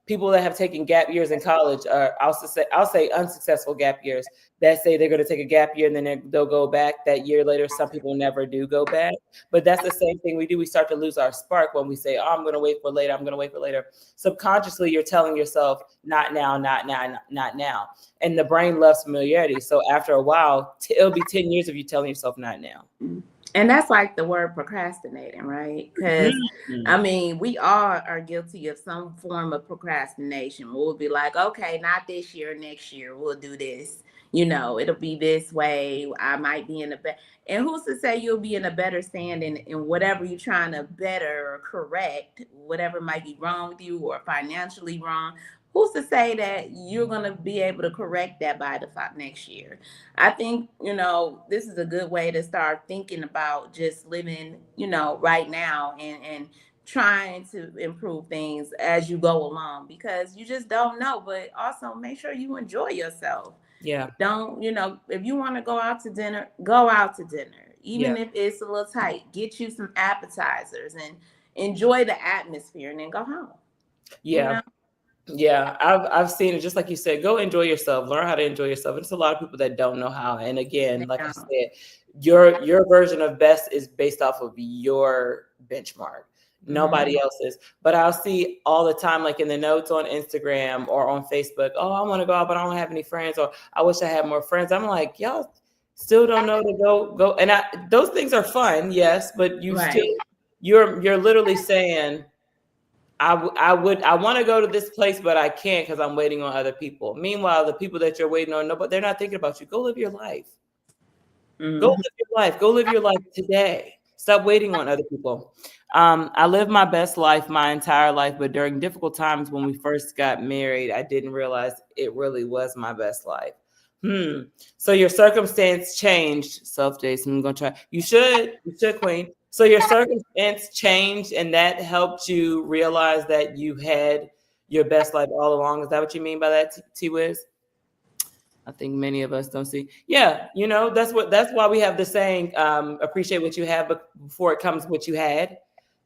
people that have taken gap years in college, I'll say unsuccessful gap years, that say they're going to take a gap year and then they'll go back that year later. Some people never do go back, but that's the same thing we do. We start to lose our spark when we say, oh, I'm going to wait for later. Subconsciously, you're telling yourself, not now, not now, not now. And the brain loves familiarity. So after a while, it'll be 10 years of you telling yourself not now. And that's like the word procrastinating, right? Because, I mean, we all are guilty of some form of procrastination. We'll be like, okay, not this year, next year, we'll do this. It'll be this way. I might be in a better. And who's to say you'll be in a better standing in whatever you're trying to better or correct, whatever might be wrong with you or financially wrong. Who's to say that you're going to be able to correct that by the next year? I think, this is a good way to start thinking about just living, right now and trying to improve things as you go along, because you just don't know. But also make sure you enjoy yourself. Yeah. Don't, if you want to go out to dinner, go out to dinner. Even if it's a little tight, get you some appetizers and enjoy the atmosphere and then go home. Yeah. Yeah, I've seen it. Just like you said, go enjoy yourself, learn how to enjoy yourself. There's a lot of people that don't know how. And again, like I said, your version of best is based off of your benchmark. Nobody else's. But I'll see all the time, like in the notes on Instagram or on Facebook, oh, I want to go out, but I don't have any friends, or I wish I had more friends. I'm like, y'all still don't know to go. And those things are fun, yes, but you're literally saying, I want to go to this place, but I can't because I'm waiting on other people. Meanwhile, the people that you're waiting on, but they're not thinking about you. Go live your life. Go live your life. Go live your life today. Stop waiting on other people. I lived my best life my entire life, but during difficult times when we first got married, I didn't realize it really was my best life. So your circumstance changed. Self-Jason, I'm gonna try. You should, Queen. So your circumstance changed, and that helped you realize that you had your best life all along. Is that what you mean by that, T-Wiz? I think many of us don't see. Yeah, that's why we have the saying, appreciate what you have, but before it comes what you had.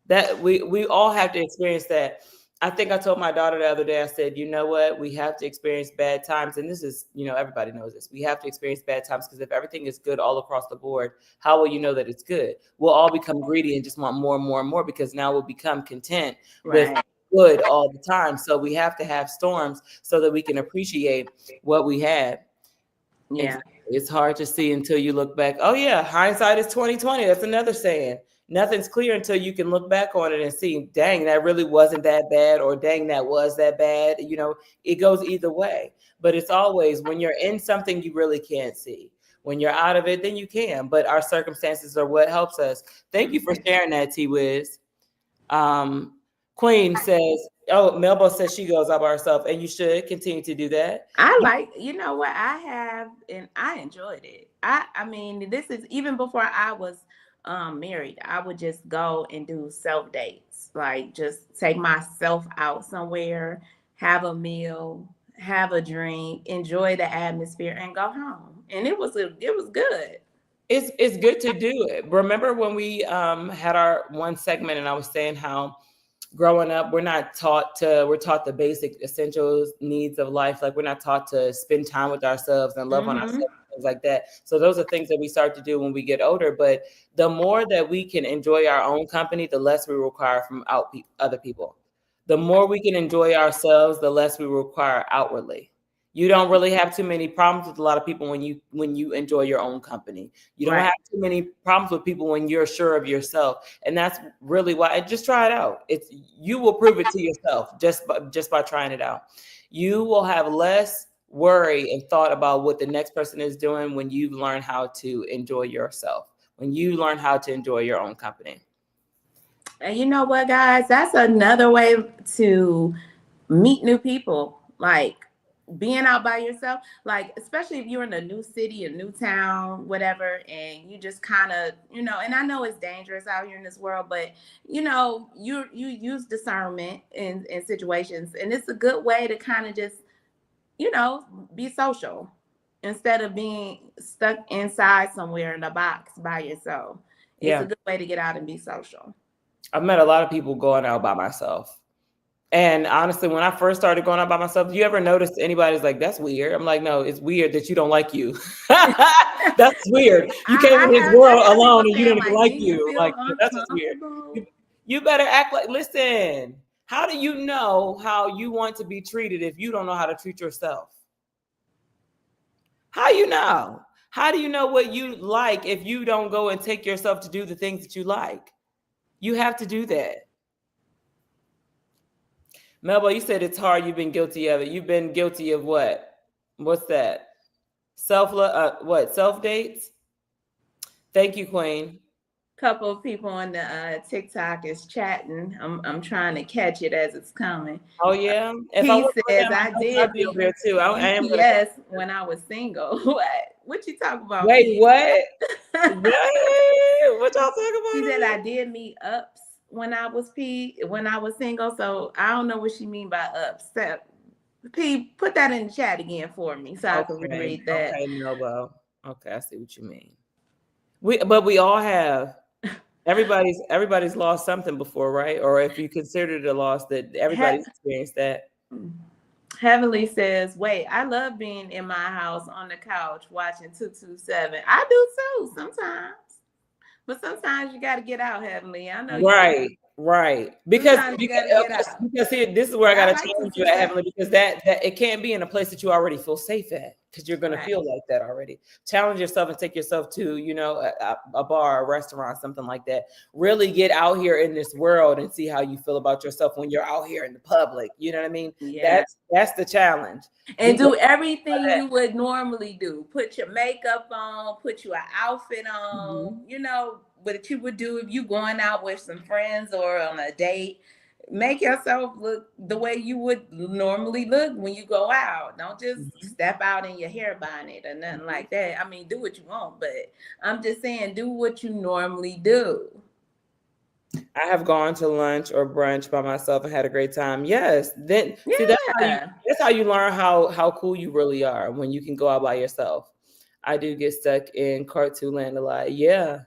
That we all have to experience that. I think I told my daughter the other day, I said, you know what? We have to experience bad times. And this is, everybody knows this. We have to experience bad times because if everything is good all across the board, how will you know that it's good? We'll all become greedy and just want more and more and more because now we'll become content with good all the time. So we have to have storms so that we can appreciate what we had. Yeah. It's hard to see until you look back. Oh yeah, hindsight is 20/20. That's another saying. Nothing's clear until you can look back on it and see, dang, that really wasn't that bad, or dang, that was that bad. It goes either way. But it's always when you're in something you really can't see. When you're out of it, then you can. But our circumstances are what helps us. Thank you for sharing that, T-Wiz. Queen says, Melba says she goes out by herself, and you should continue to do that. I like, what I have, and I enjoyed it. I mean, this is even before I was married. I would just go and do self dates, like just take myself out somewhere, have a meal, have a drink, enjoy the atmosphere, and go home. And it was good. It's good to do it. Remember when we had our one segment, and I was saying how growing up, we're taught the basic essentials needs of life. Like we're not taught to spend time with ourselves and love on ourselves, things like that. So those are things that we start to do when we get older. But the more that we can enjoy our own company, the less we require from other people. The more we can enjoy ourselves, the less we require outwardly. You don't really have too many problems with a lot of people when you enjoy your own company. You don't have too many problems with people when you're sure of yourself. And that's really why, just try it out. You will prove it to yourself just by trying it out. You will have less worry and thought about what the next person is doing when you learn how to enjoy yourself, when you learn how to enjoy your own company. And you know what, guys? That's another way to meet new people. Like, being out by yourself, like especially if you're in a new city, a new town, whatever, and you just kind of, and I know it's dangerous out here in this world, but you use discernment in situations, and it's a good way to kind of just, be social instead of being stuck inside somewhere in a box by yourself. It's a good way to get out and be social. I've met a lot of people going out by myself. And honestly, when I first started going out by myself, do you ever notice anybody's like, that's weird? I'm like, no, it's weird that you don't like you. That's weird. You came in this world alone and you don't even like you. Like, that's just weird. You better act like, listen, how do you know how you want to be treated if you don't know how to treat yourself? How you know? How do you know what you like if you don't go and take yourself to do the things that you like? You have to do that. Melba, you said it's hard. You've been guilty of it. You've been guilty of what? What's that? Self dates? Thank you, Queen. Couple of people on the TikTok is chatting. I'm trying to catch it as it's coming. Oh yeah. He says I did be there too. I am. Yes, when I was single. What you talking about? Wait, Pete? what? What y'all talking about? He said I did meet ups when I was single. So I don't know what she mean by ups. P, put that in the chat again for me so I can reread that. Okay, no, okay, I see what you mean. We all have. Everybody's lost something before, right? Or if you consider it a loss, that everybody's experienced that. Heavenly says, wait, I love being in my house on the couch watching 227. I do too sometimes. But sometimes you got to get out, Heavenly. I know. Right. Because here, this is where I got to change you at, Heavenly, because that it can't be in a place that you already feel safe at. because you're going Right. to feel like that already. Challenge yourself and take yourself to, you know, a bar, a restaurant, something like that. Really get out here in this world and see how you feel about yourself when you're out here in the public. You know what I mean? Yeah. That's the challenge. And do everything you would normally do. Put your makeup on, put your outfit on, you know, what you would do if you going out with some friends or on a date. Make yourself look the way you would normally look when you go out. Don't just step out in your hair bonnet or nothing like that. I mean, do what you want, but I'm just saying, do what you normally do. I have gone to lunch or brunch by myself and had a great time. Yes. Then see, that's how you learn how cool you really are, when you can go out by yourself. I do get stuck in cartoon land a lot. Yeah.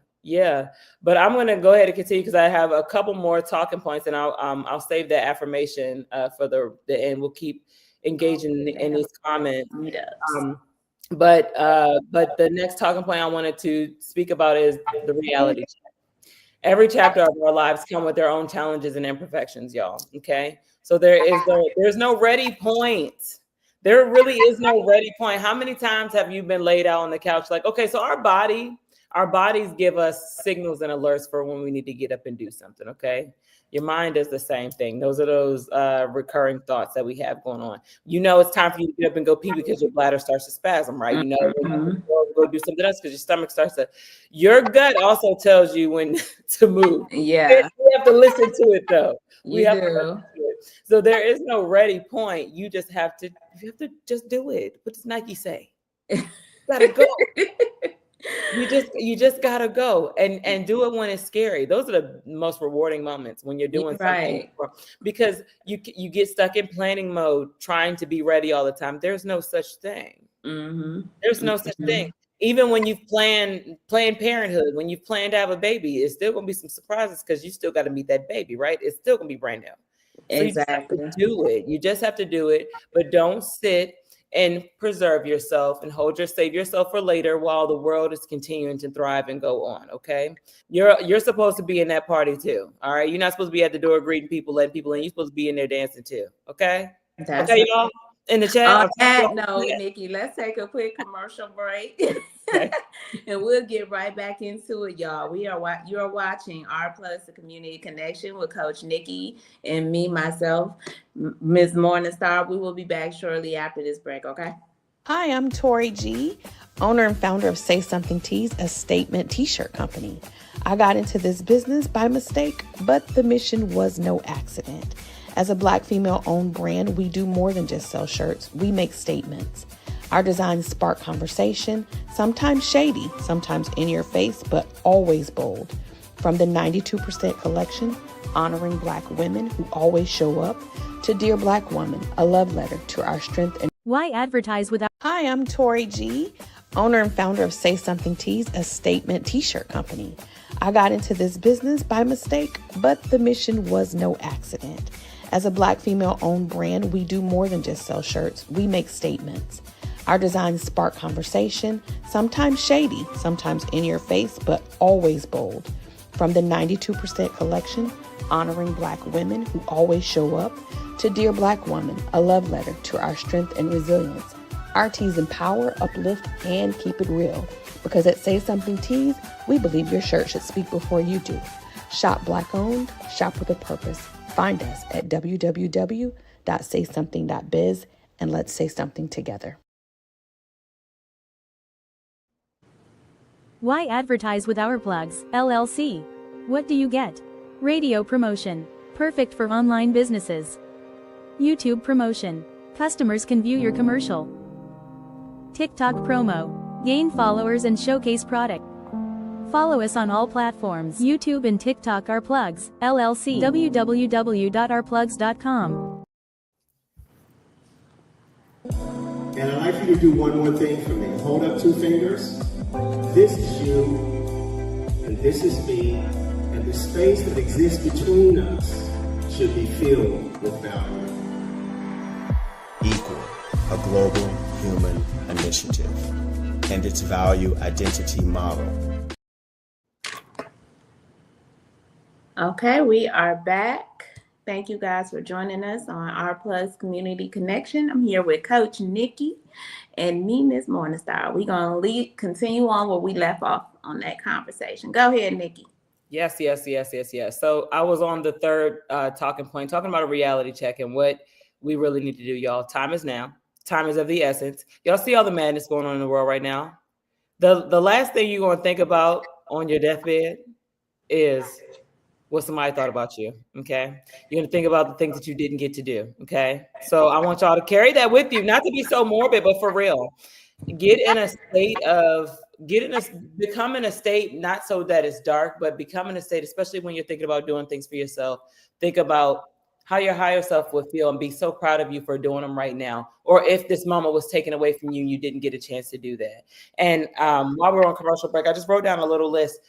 But I'm gonna go ahead and continue because I have a couple more talking points, and I'll save that affirmation for the end. We'll keep engaging in these comments. But the next talking point I wanted to speak about is the reality check. Every chapter of our lives come with their own challenges and imperfections, y'all. Okay. So there's no ready point. There really is no ready point. How many times have you been laid out on the couch like, okay, so our bodies give us signals and alerts for when we need to get up and do something. Okay. Your mind does the same thing. Those are those recurring thoughts that we have going on. You know, it's time for you to get up and go pee because your bladder starts to spasm, right? You know, go do something else because your stomach starts to. Your gut also tells you when to move. Yeah, we have to listen to it though. We have to listen to it. So there is no ready point. You have to just do it. What does Nike say? You gotta go. You just gotta go and do it when it's scary. Those are the most rewarding moments, when you're doing something, because you get stuck in planning mode, trying to be ready all the time. There's no such thing. There's no such thing. Even when you've planned parenthood, when you've planned to have a baby, it's still gonna be some surprises because you still got to meet that baby, right? It's still gonna be brand new. So exactly. You just have to do it. You just have to do it, but don't sit and preserve yourself and save yourself for later while the world is continuing to thrive and go on. Okay. You're supposed to be in that party too. All right. You're not supposed to be at the door greeting people, letting people in. You're supposed to be in there dancing too. Okay. Okay, y'all. In the chat. On that note, Nikki, let's take a quick commercial break. And we'll get right back into it, y'all. You're watching Our Plugs, the Community Connection, with Coach Nikki and me, myself, Ms. Morningstar. We will be back shortly after this break, okay? Hi, I'm Tori G, owner and founder of Say Something Tees, a statement t-shirt company. I got into this business by mistake, but the mission was no accident. As a Black female-owned brand, we do more than just sell shirts. We make statements. Our designs spark conversation, sometimes shady, sometimes in your face, but always bold. From the 92% collection, honoring Black women who always show up, to Dear Black Woman, a love letter to our strength and... Why advertise without... Hi, I'm Tori G, owner and founder of Say Something Tees, a statement t-shirt company. I got into this business by mistake, but the mission was no accident. As a Black female-owned brand, we do more than just sell shirts. We make statements. Our designs spark conversation, sometimes shady, sometimes in your face, but always bold. From the 92% collection, honoring Black women who always show up, to Dear Black Woman, a love letter to our strength and resilience. Our tees empower, uplift, and keep it real. Because at Say Something Tees, we believe your shirt should speak before you do. Shop Black-owned, shop with a purpose. Find us at www.saysomething.biz and let's say something together. Why advertise with Our Plugs, LLC? What do you get? Radio promotion. Perfect for online businesses. YouTube promotion. Customers can view your commercial. TikTok promo. Gain followers and showcase product. Follow us on all platforms, YouTube and TikTok. Our Plugs, LLC, www.ourplugs.com. And I'd like for you to do one more thing for me. Hold up two fingers. This is you, and this is me, and the space that exists between us should be filled with value. Equal, a global human initiative, and its value identity model. Okay, we are back. Thank you guys for joining us on Our Plus Community Connection. I'm here with Coach Nikki and me, Miss Morningstar. We're going to continue on where we left off on that conversation. Go ahead, Nikki. Yes. So I was on the third talking point, talking about a reality check and what we really need to do, y'all. Time is now. Time is of the essence. Y'all see all the madness going on in the world right now? The last thing you're going to think about on your deathbed is what somebody thought about you, okay? You're going to think about the things that you didn't get to do, okay? So I want y'all to carry that with you, not to be so morbid, but for real. Become in a state, not so that it's dark, but become in a state, especially when you're thinking about doing things for yourself. Think about how your higher self would feel and be so proud of you for doing them right now. Or if this moment was taken away from you and you didn't get a chance to do that. And while we're on commercial break, I just wrote down a little list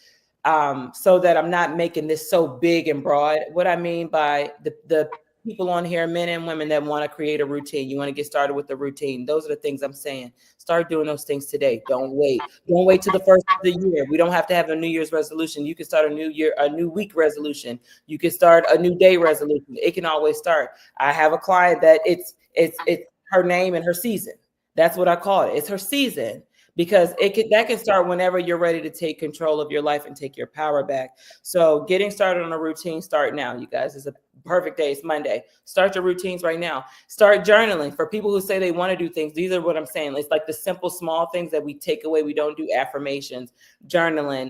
so that I'm not making this so big and broad. What I mean by the people on here, men and women that want to create a routine, you want to get started with the routine. Those are the things I'm saying. Start doing those things today. Don't wait. Don't wait till the first of the year. We don't have to have a New Year's resolution. You can start a new week resolution. You can start a new day resolution. It can always start. I have a client that it's her name and her season. That's what I call it. It's her season. Because that can start whenever you're ready to take control of your life and take your power back. So getting started on a routine, start now, you guys. It's a perfect day. It's Monday. Start your routines right now. Start journaling. For people who say they want to do things, these are what I'm saying. It's like the simple, small things that we take away. We don't do affirmations, journaling,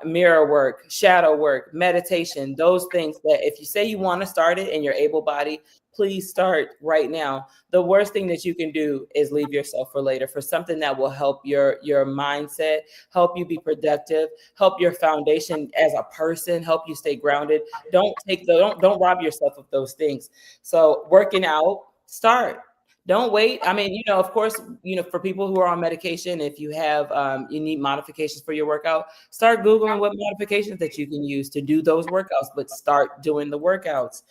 mirror work, shadow work, meditation, those things that if you say you want to start it and you're able-bodied, please start right now. The worst thing that you can do is leave yourself for later, for something that will help your mindset, help you be productive, help your foundation as a person, help you stay grounded. Don't rob yourself of those things. So working out, start. Don't wait. I mean, of course, for people who are on medication, if you have, you need modifications for your workout, start Googling what modifications that you can use to do those workouts, but start doing the workouts.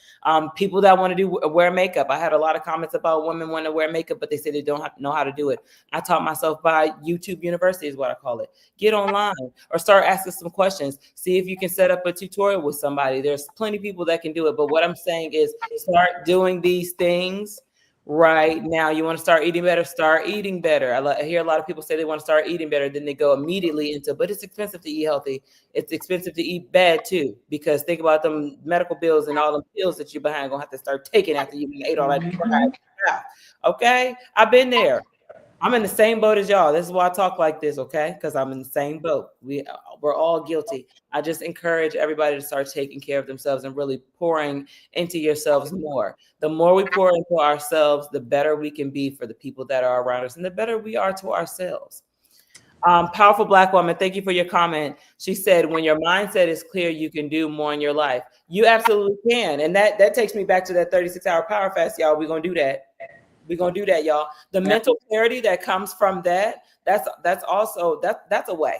People that want to wear makeup. I had a lot of comments about women want to wear makeup, but they say they don't know how to do it. I taught myself by YouTube University is what I call it. Get online or start asking some questions. See if you can set up a tutorial with somebody. There's plenty of people that can do it. But what I'm saying is start doing these things right now. You want to start eating better, start eating better. I hear a lot of people say they want to start eating better, then they go immediately into, but it's expensive to eat healthy. It's expensive to eat bad too, because think about them medical bills and all the pills that you're behind gonna have to start taking after you ate all that crap. Okay, I've been there. I'm in the same boat as y'all. This is why I talk like this, okay? Because I'm in the same boat. We're all guilty. I just encourage everybody to start taking care of themselves and really pouring into yourselves more. The more we pour into ourselves, the better we can be for the people that are around us and the better we are to ourselves. Powerful Black woman, thank you for your comment. She said, when your mindset is clear, you can do more in your life. You absolutely can. And that takes me back to that 36-hour power fast, y'all. We're going to do that. We're going to do that, y'all. The mental clarity that comes from that's a way.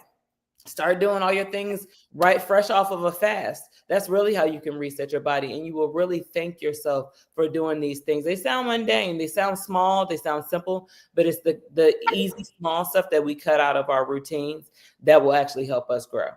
Start doing all your things right, fresh off of a fast. That's really how you can reset your body. And you will really thank yourself for doing these things. They sound mundane. They sound small. They sound simple. But it's the easy, small stuff that we cut out of our routines that will actually help us grow.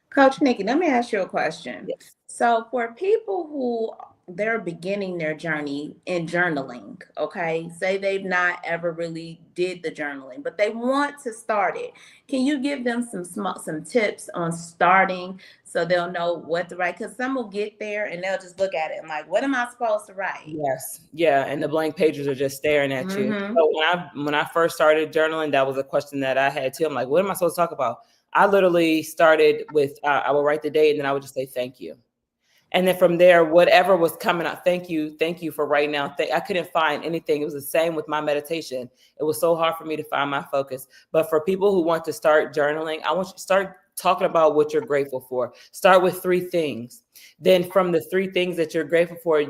Coach Nikki, let me ask you a question. Yes. So for people who they're beginning their journey in journaling, okay, say they've not ever really did the journaling, but they want to start it. Can you give them some tips on starting so they'll know what to write? Because some will get there and they'll just look at it and like, what am I supposed to write? Yes. Yeah. And the blank pages are just staring at you. So when I first started journaling, that was a question that I had too. I'm like, what am I supposed to talk about? I literally started with, I would write the date and then I would just say, thank you. And then from there, whatever was coming out, thank you for right now. I couldn't find anything. It was the same with my meditation. It was so hard for me to find my focus. But for people who want to start journaling, I want you to start talking about what you're grateful for. Start with 3 things. Then from the 3 things that you're grateful for,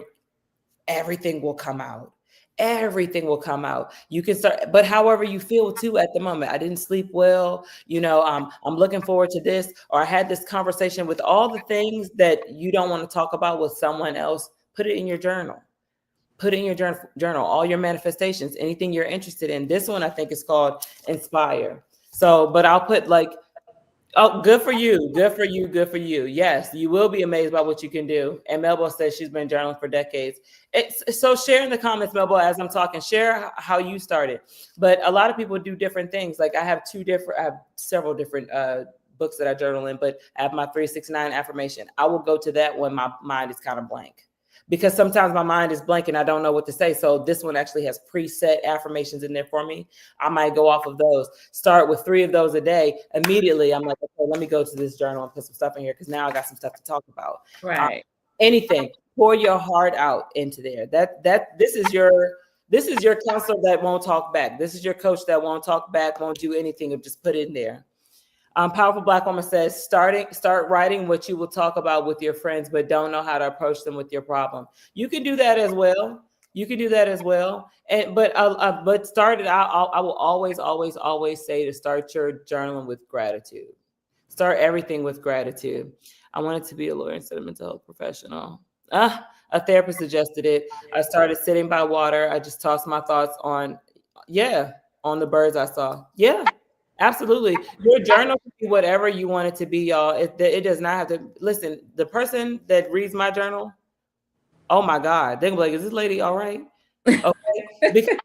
everything will come out. Everything will come out. You can start, but however you feel too at the moment. I didn't sleep well. I'm looking forward to this, or I had this conversation with all the things that you don't want to talk about with someone else. Put it in your journal. Put it in your journal, all your manifestations, anything you're interested in. This one I think is called Inspire. So, but I'll put like Oh, good for you. Good for you. Good for you. Yes, you will be amazed by what you can do. And Melbo says she's been journaling for decades. So share in the comments, Melbo, as I'm talking, share how you started. But a lot of people do different things. Like I have several different books that I journal in, but I have my 369 affirmation. I will go to that when my mind is kind of blank. Because sometimes my mind is blank and I don't know what to say. So this one actually has preset affirmations in there for me. I might go off of those, start with 3 of those a day. Immediately, I'm like, okay, let me go to this journal and put some stuff in here because now I got some stuff to talk about. Right. Anything, pour your heart out into there. This is your counselor that won't talk back. This is your coach that won't talk back, won't do anything, or just put it in there. Powerful Black Woman says, start writing what you will talk about with your friends, but don't know how to approach them with your problem. You can do that as well. But start it out. I will always say to start your journaling with gratitude. Start everything with gratitude. I wanted to be a lawyer instead of a mental health professional. A therapist suggested it. I started sitting by water. I just tossed my thoughts on the birds I saw. Yeah. Absolutely. Your journal can be whatever you want it to be, y'all. It does not have to. Listen, the person that reads my journal, oh my God, they're gonna be like, is this lady all right? Okay. Because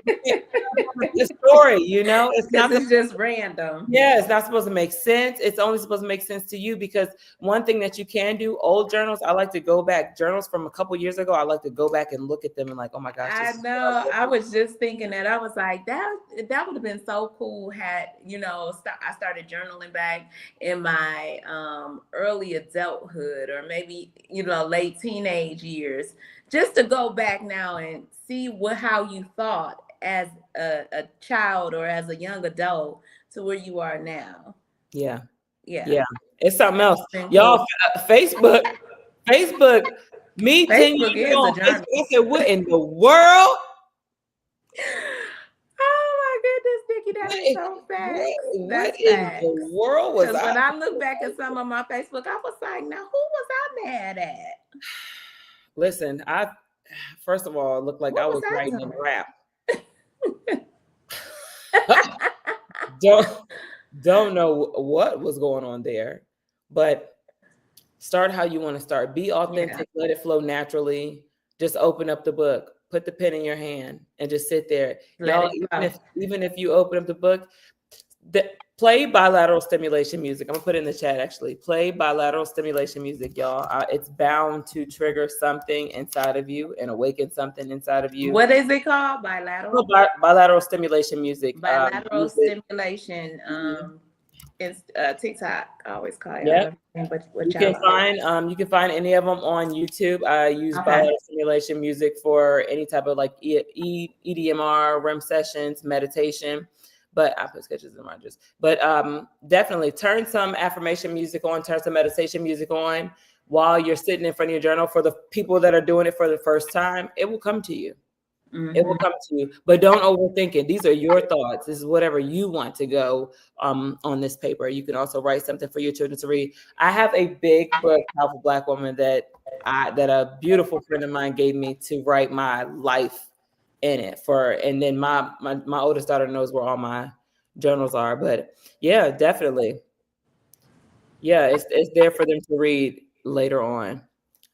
it's a story, it's not just random. Yeah, it's not supposed to make sense. It's only supposed to make sense to you, because one thing that you can do, old journals, I like to go back, journals from a couple years ago, I like to go back and look at them and like, oh my gosh. I know. I was just thinking that. I was like, that would have been so cool had, I started journaling back in my early adulthood, or maybe, late teenage years, just to go back now and see how you thought as a child or as a young adult to where you are now. Yeah. It's something else. Y'all, Facebook, me 10 years ago on Facebook, I said, what in the world? Oh my goodness, Nikki, that is so fast. What in the world was I? When I look back at some of my Facebook, I was like, now who was I mad at? Listen, first of all, it looked like I was writing a rap. Don't know what was going on there, but start how you want to start. Be authentic. Let it flow naturally. Just open up the book, put the pen in your hand, and just sit there. Y'all, even if you open up the book, play bilateral stimulation music. I'm gonna put it in the chat. Actually, play bilateral stimulation music, y'all. It's bound to trigger something inside of you and awaken something inside of you. What is it called? Bilateral. Bilateral stimulation music. Bilateral stimulation. It's TikTok. I always call it. Yeah. You can find any of them on YouTube. I use bilateral stimulation music for any type of like EDMR, REM sessions, meditation. But I put sketches and reminders. But definitely turn some affirmation music on, turn some meditation music on while you're sitting in front of your journal. For the people that are doing it for the first time, it will come to you. Mm-hmm. It will come to you. But don't overthink it. These are your thoughts. This is whatever you want to go on this paper. You can also write something for your children to read. I have a big book, Powerful Black Woman, that a beautiful friend of mine gave me to write my life in it and then my oldest daughter knows where all my journals are. But yeah, definitely. Yeah, it's there for them to read later on.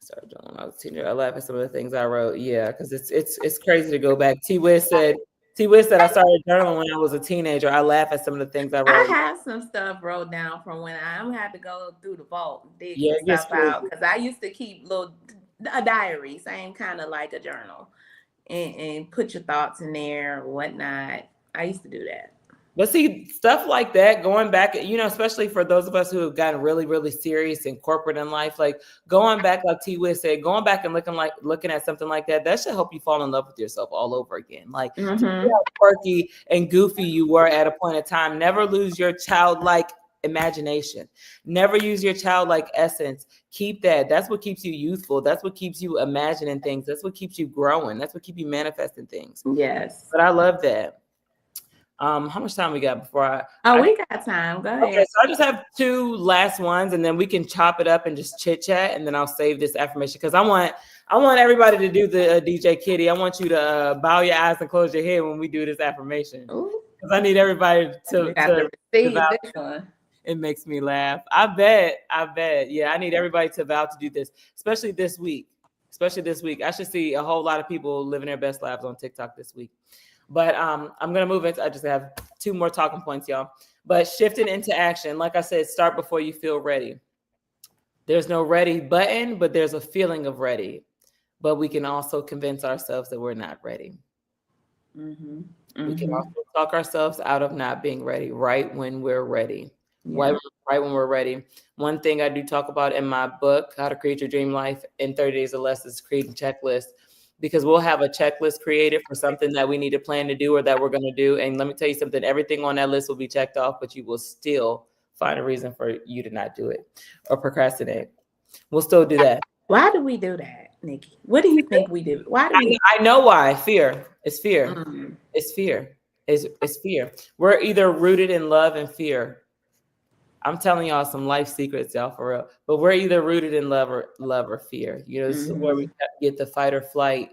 Sorry, John, I was a teenager. I laugh at some of the things I wrote. Yeah, because it's crazy to go back. T-Wiz said I started journaling when I was a teenager. I laugh at some of the things I wrote. I have some stuff wrote down from when I had to go through the vault and dig stuff out, because I used to keep a diary, same kind of like a journal. And put your thoughts in there or whatnot. I used to do that. But see, stuff like that, going back, especially for those of us who have gotten really, really serious in corporate in life, like going back, like T-Wiz said, going back and looking at something like that should help you fall in love with yourself all over again. Like, see how quirky and goofy you were at a point in time. Never lose your childlike imagination. Never use your childlike essence. Keep that. That's what keeps you youthful. That's what keeps you imagining things. That's what keeps you growing. That's what keeps you manifesting things. Yes. But I love that. How much time we got before we got time. Go ahead. Okay, so I just have 2 last ones, and then we can chop it up and just chit chat, and then I'll save this affirmation because I want everybody to do the DJ Kitty. I want you to bow your eyes and close your head when we do this affirmation. Because I need everybody to receive this one. It makes me laugh. I bet. Yeah, I need everybody to vow to do this, especially this week. I should see a whole lot of people living their best lives on TikTok this week. But I'm gonna move into. I just have 2 more talking points, y'all. But shifting into action, like I said, start before you feel ready. There's no ready button, but there's a feeling of ready. But we can also convince ourselves that we're not ready. Mm-hmm. We can Mm-hmm. also talk ourselves out of not being ready right when we're ready. Yeah. Right when we're ready. One thing I do talk about in my book, How to Create Your Dream Life in 30 Days or Less, is creating a checklist, because we'll have a checklist created for something that we need to plan to do or that we're going to do. And let me tell you something, everything on that list will be checked off, but you will still find a reason for you to not do it or procrastinate. We'll still do that. Why do we do that, Nikki? What do you think we do? Why do we? I know why. Fear. It's fear. Mm. It's fear. It's fear. We're either rooted in love and fear. I'm telling y'all some life secrets, y'all, for real. But we're either rooted in love or fear. You know, this is where we get the fight or flight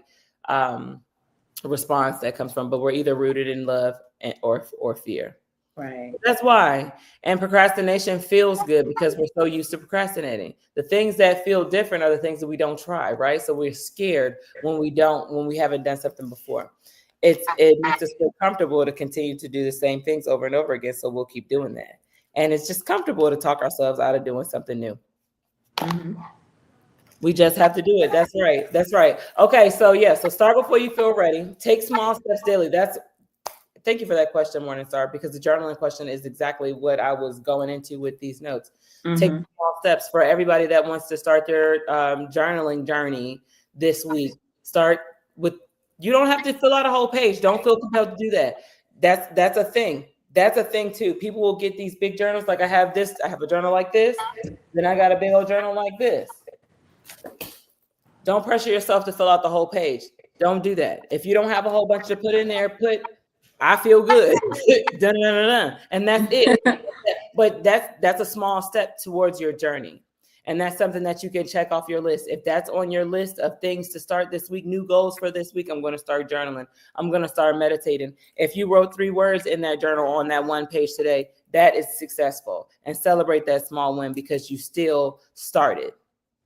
response that comes from. But we're either rooted in love or fear. Right. That's why. And procrastination feels good because we're so used to procrastinating. The things that feel different are the things that we don't try, right? So we're scared when we haven't done something before. It makes us feel comfortable to continue to do the same things over and over again. So we'll keep doing that. And it's just comfortable to talk ourselves out of doing something new. Mm-hmm. We just have to do it. That's right. That's right. Okay. So so start before you feel ready. Take small steps daily. Thank you for that question, Morningstar, because the journaling question is exactly what I was going into with these notes. Mm-hmm. Take small steps for everybody that wants to start their journaling journey this week. Start with, you don't have to fill out a whole page. Don't feel compelled to do that. That's a thing. That's a thing too. People will get these big journals. Like I have a journal like this. Then I got a big old journal like this. Don't pressure yourself to fill out the whole page. Don't do that. If you don't have a whole bunch to put in there, put I feel good. Dun, dun, dun, dun. And that's it. But that's a small step towards your journey. And that's something that you can check off your list. If that's on your list of things to start this week, new goals for this week, I'm going to start journaling. I'm going to start meditating. If you wrote 3 words in that journal on that one page today, that is successful. And celebrate that small win because you still started.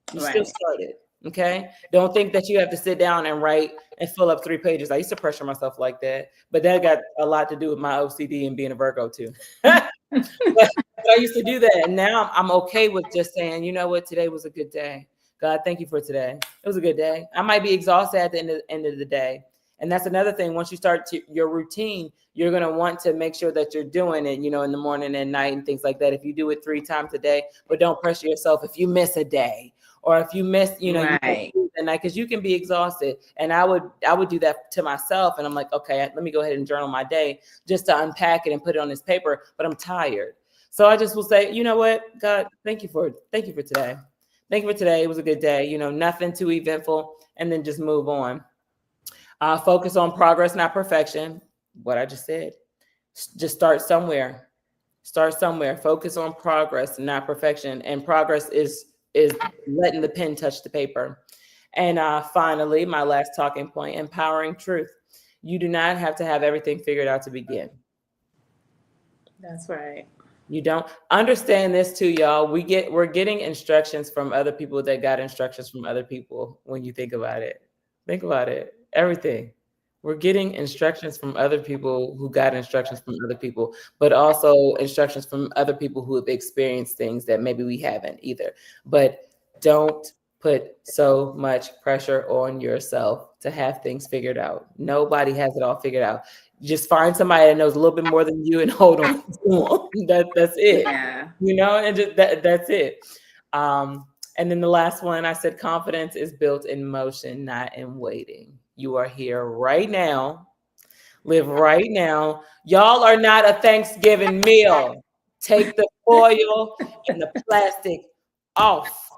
Still started. Okay. Don't think that you have to sit down and write and fill up 3 pages. I used to pressure myself like that, but that got a lot to do with my OCD and being a Virgo too. but I used to do that. And now I'm okay with just saying, you know what? Today was a good day. God, thank you for today. It was a good day. I might be exhausted at the end of the day. And that's another thing. Once you start your routine, you're going to want to make sure that you're doing it, in the morning and night and things like that. If you do it 3 times a day, but don't pressure yourself. If you miss a day, or if you miss, right. because you can be exhausted. And I would do that to myself. And I'm like, okay, let me go ahead and journal my day just to unpack it and put it on this paper. But I'm tired. So I just will say, you know what, God, thank you for today. Thank you for today. It was a good day. Nothing too eventful. And then just move on. Focus on progress, not perfection. What I just said. Just start somewhere. Focus on progress, not perfection. And progress is letting the pen touch the paper. And finally, my last talking point, empowering truth. You do not have to have everything figured out to begin. That's right. You don't understand this too, y'all. We're getting instructions from other people that got instructions from other people. When you think about it, everything. We're getting instructions from other people who got instructions from other people, but also instructions from other people who have experienced things that maybe we haven't either. But don't put so much pressure on yourself to have things figured out. Nobody has it all figured out. Just find somebody that knows a little bit more than you and hold on to them. That's it. Yeah. And just that's it. And then the last one, I said, confidence is built in motion, not in waiting. You are here right now. Live right now. Y'all are not a Thanksgiving meal. Take the foil and the plastic off.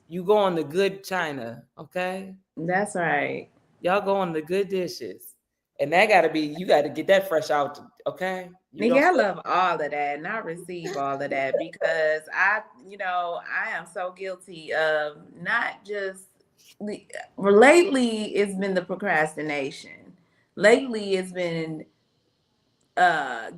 You go on the good china, okay? That's right. Y'all go on the good dishes. And that you got to get that fresh out, okay? Nikki, I love all of that and I receive all of that because I am so guilty of not just lately it's been the procrastination. Lately it's been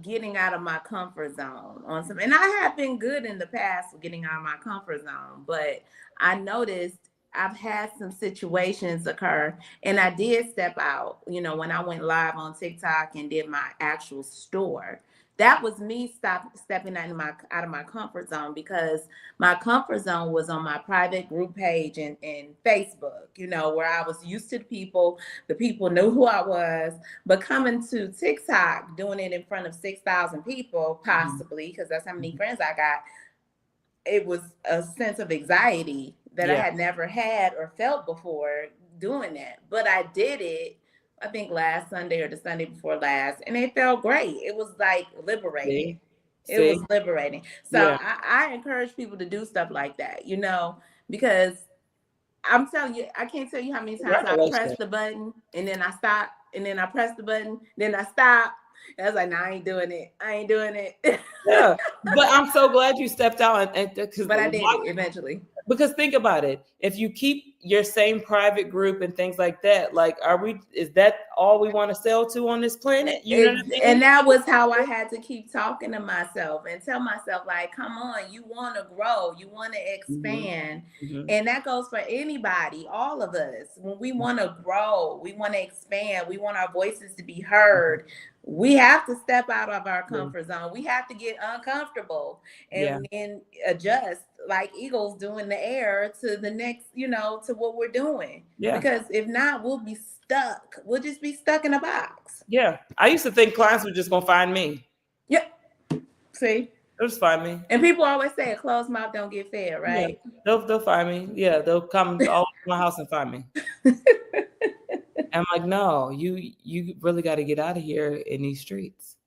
getting out of my comfort zone on some, and I have been good in the past with getting out of my comfort zone, but I noticed I've had some situations occur, and I did step out, when I went live on TikTok and did my actual store. That was me stepping out of my comfort zone, because my comfort zone was on my private group page and Facebook, where I was used to the people knew who I was. But coming to TikTok, doing it in front of 6,000 people, possibly, because that's how many friends I got, it was a sense of anxiety that I had never had or felt before doing that. But I did it, I think last Sunday or the Sunday before last, and it felt great. It was like liberating. It was liberating. So I encourage people to do stuff like that, because I'm telling you, I can't tell you how many times I press the button and then I stop, and then I press the button, then I stop. I was like, no, I ain't doing it. I ain't doing it. Yeah, but I'm so glad you stepped out, but I did it eventually. Because think about it. If you keep your same private group and things like that, like, is that all we want to sell to on this planet? You know what I mean? And that was how I had to keep talking to myself and tell myself, like, come on, you want to grow, you want to expand. And that goes for anybody, all of us. When we want to grow, we want to expand, we want our voices to be heard. We have to step out of our comfort zone. We have to get uncomfortable and adjust like eagles do in the air to the next, to what we're doing. Because if not, we'll be stuck. We'll just be stuck in a box. I used to think clients were just going to find me. See? They'll just find me. And people always say a closed mouth don't get fed, right? They'll find me. They'll come all to my house and find me. I'm like, no, you really got to get out of here in these streets.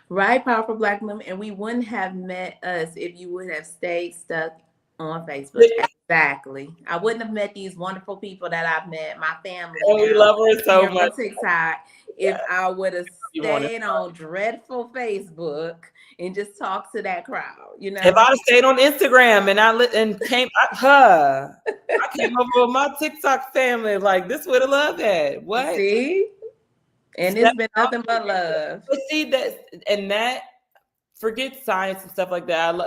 Right, powerful Black women. And we wouldn't have met us if you would have stayed stuck on Facebook. Exactly. I wouldn't have met these wonderful people that I've met, my family. We love her so much. On TikTok, if I would have stayed on dreadful Facebook and just talked to that crowd, If I'd have stayed on Instagram and came over with my TikTok family, like, this would have loved that. What? See? And it's been nothing but love. But see that forget science and stuff like that.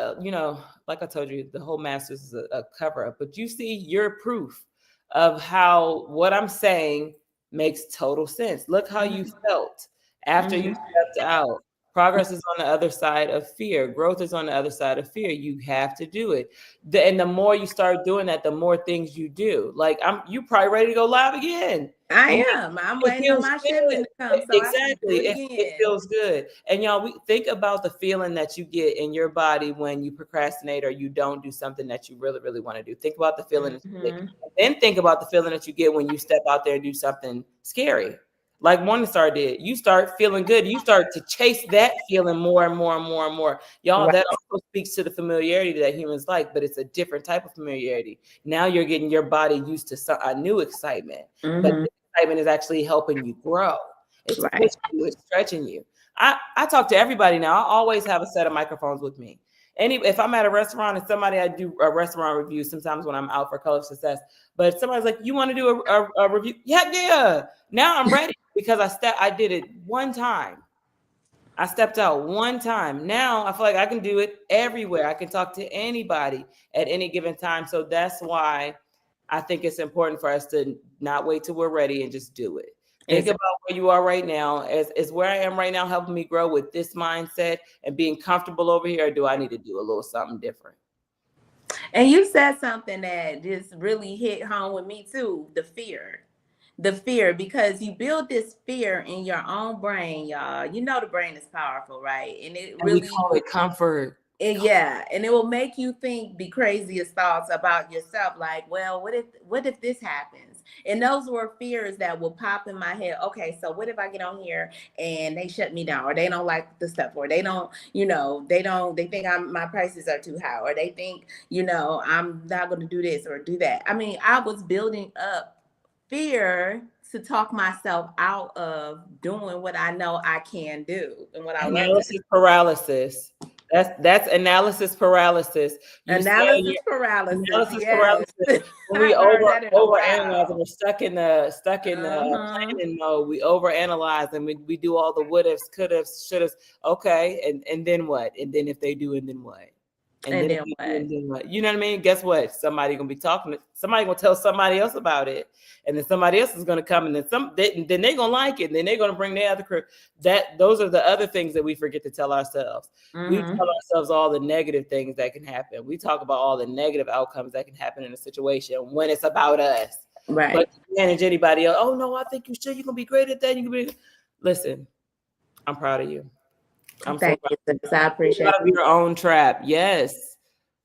Like I told you, the whole master's is a cover up. But you see, you're proof of how what I'm saying makes total sense. Look how you felt after you stepped out. Progress is on the other side of fear. Growth is on the other side of fear. You have to do it. And the more you start doing that, the more things you do. Like, you probably ready to go live again. I am. I'm waiting on my shipment to come. So exactly. It feels good. And y'all, we think about the feeling that you get in your body when you procrastinate or you don't do something that you really, really want to do. Think about the feeling that you get. Then think about the feeling that you get when you step out there and do something scary. Like Morningstar did. You start feeling good. You start to chase that feeling more and more and more and more. Y'all, that also speaks to the familiarity that humans like, but it's a different type of familiarity. Now you're getting your body used to a new excitement. But the excitement is actually helping you grow. It's pushing you, it's stretching you. I talk to everybody now. I always have a set of microphones with me. If I'm at a restaurant and I do a restaurant review sometimes when I'm out for Color of Success, but somebody's like, you want to do a review? Yeah. Now I'm ready because I did it one time. I stepped out one time. Now I feel like I can do it everywhere. I can talk to anybody at any given time. So that's why I think it's important for us to not wait till we're ready and just do it. Think about where you are right now. Is where I am right now helping me grow with this mindset and being comfortable over here? Or do I need to do a little something different? And you said something that just really hit home with me too. The fear, because you build this fear in your own brain, y'all. The brain is powerful, right? And we call it comfort. And it will make you think the craziest thoughts about yourself. Like, well, what if this happens? And those were fears that will pop in my head. Okay, so what if I get on here and they shut me down, or they don't like the stuff, or they don't, they think my prices are too high, or they think, I'm not going to do this or do that. I mean, I was building up fear to talk myself out of doing what I know I can do and what I love. Analysis paralysis. That's analysis paralysis. Analysis paralysis. Analysis Yes. paralysis. When we I heard that in a overanalyze and while. we're stuck in the planning mode, we overanalyze and we do all the what ifs, could ifs, should ifs. Okay, and then what? And then if they do, and then what? And then if they do, and then what? You know what I mean? Guess what? Somebody gonna be somebody gonna tell somebody else about it, and then somebody else is gonna come, and then then they're gonna like it, and then they're gonna bring their other crew. Those are the other things that we forget to tell ourselves. We tell ourselves all the negative things that can happen. We talk about all the negative outcomes that can happen in a situation when it's about us. Right. But to manage anybody else, oh no, I think you should. You're gonna be great at that. You can be. Listen, I'm proud of you. I'm Thank so proud. you. I appreciate it. Your own trap. Yes.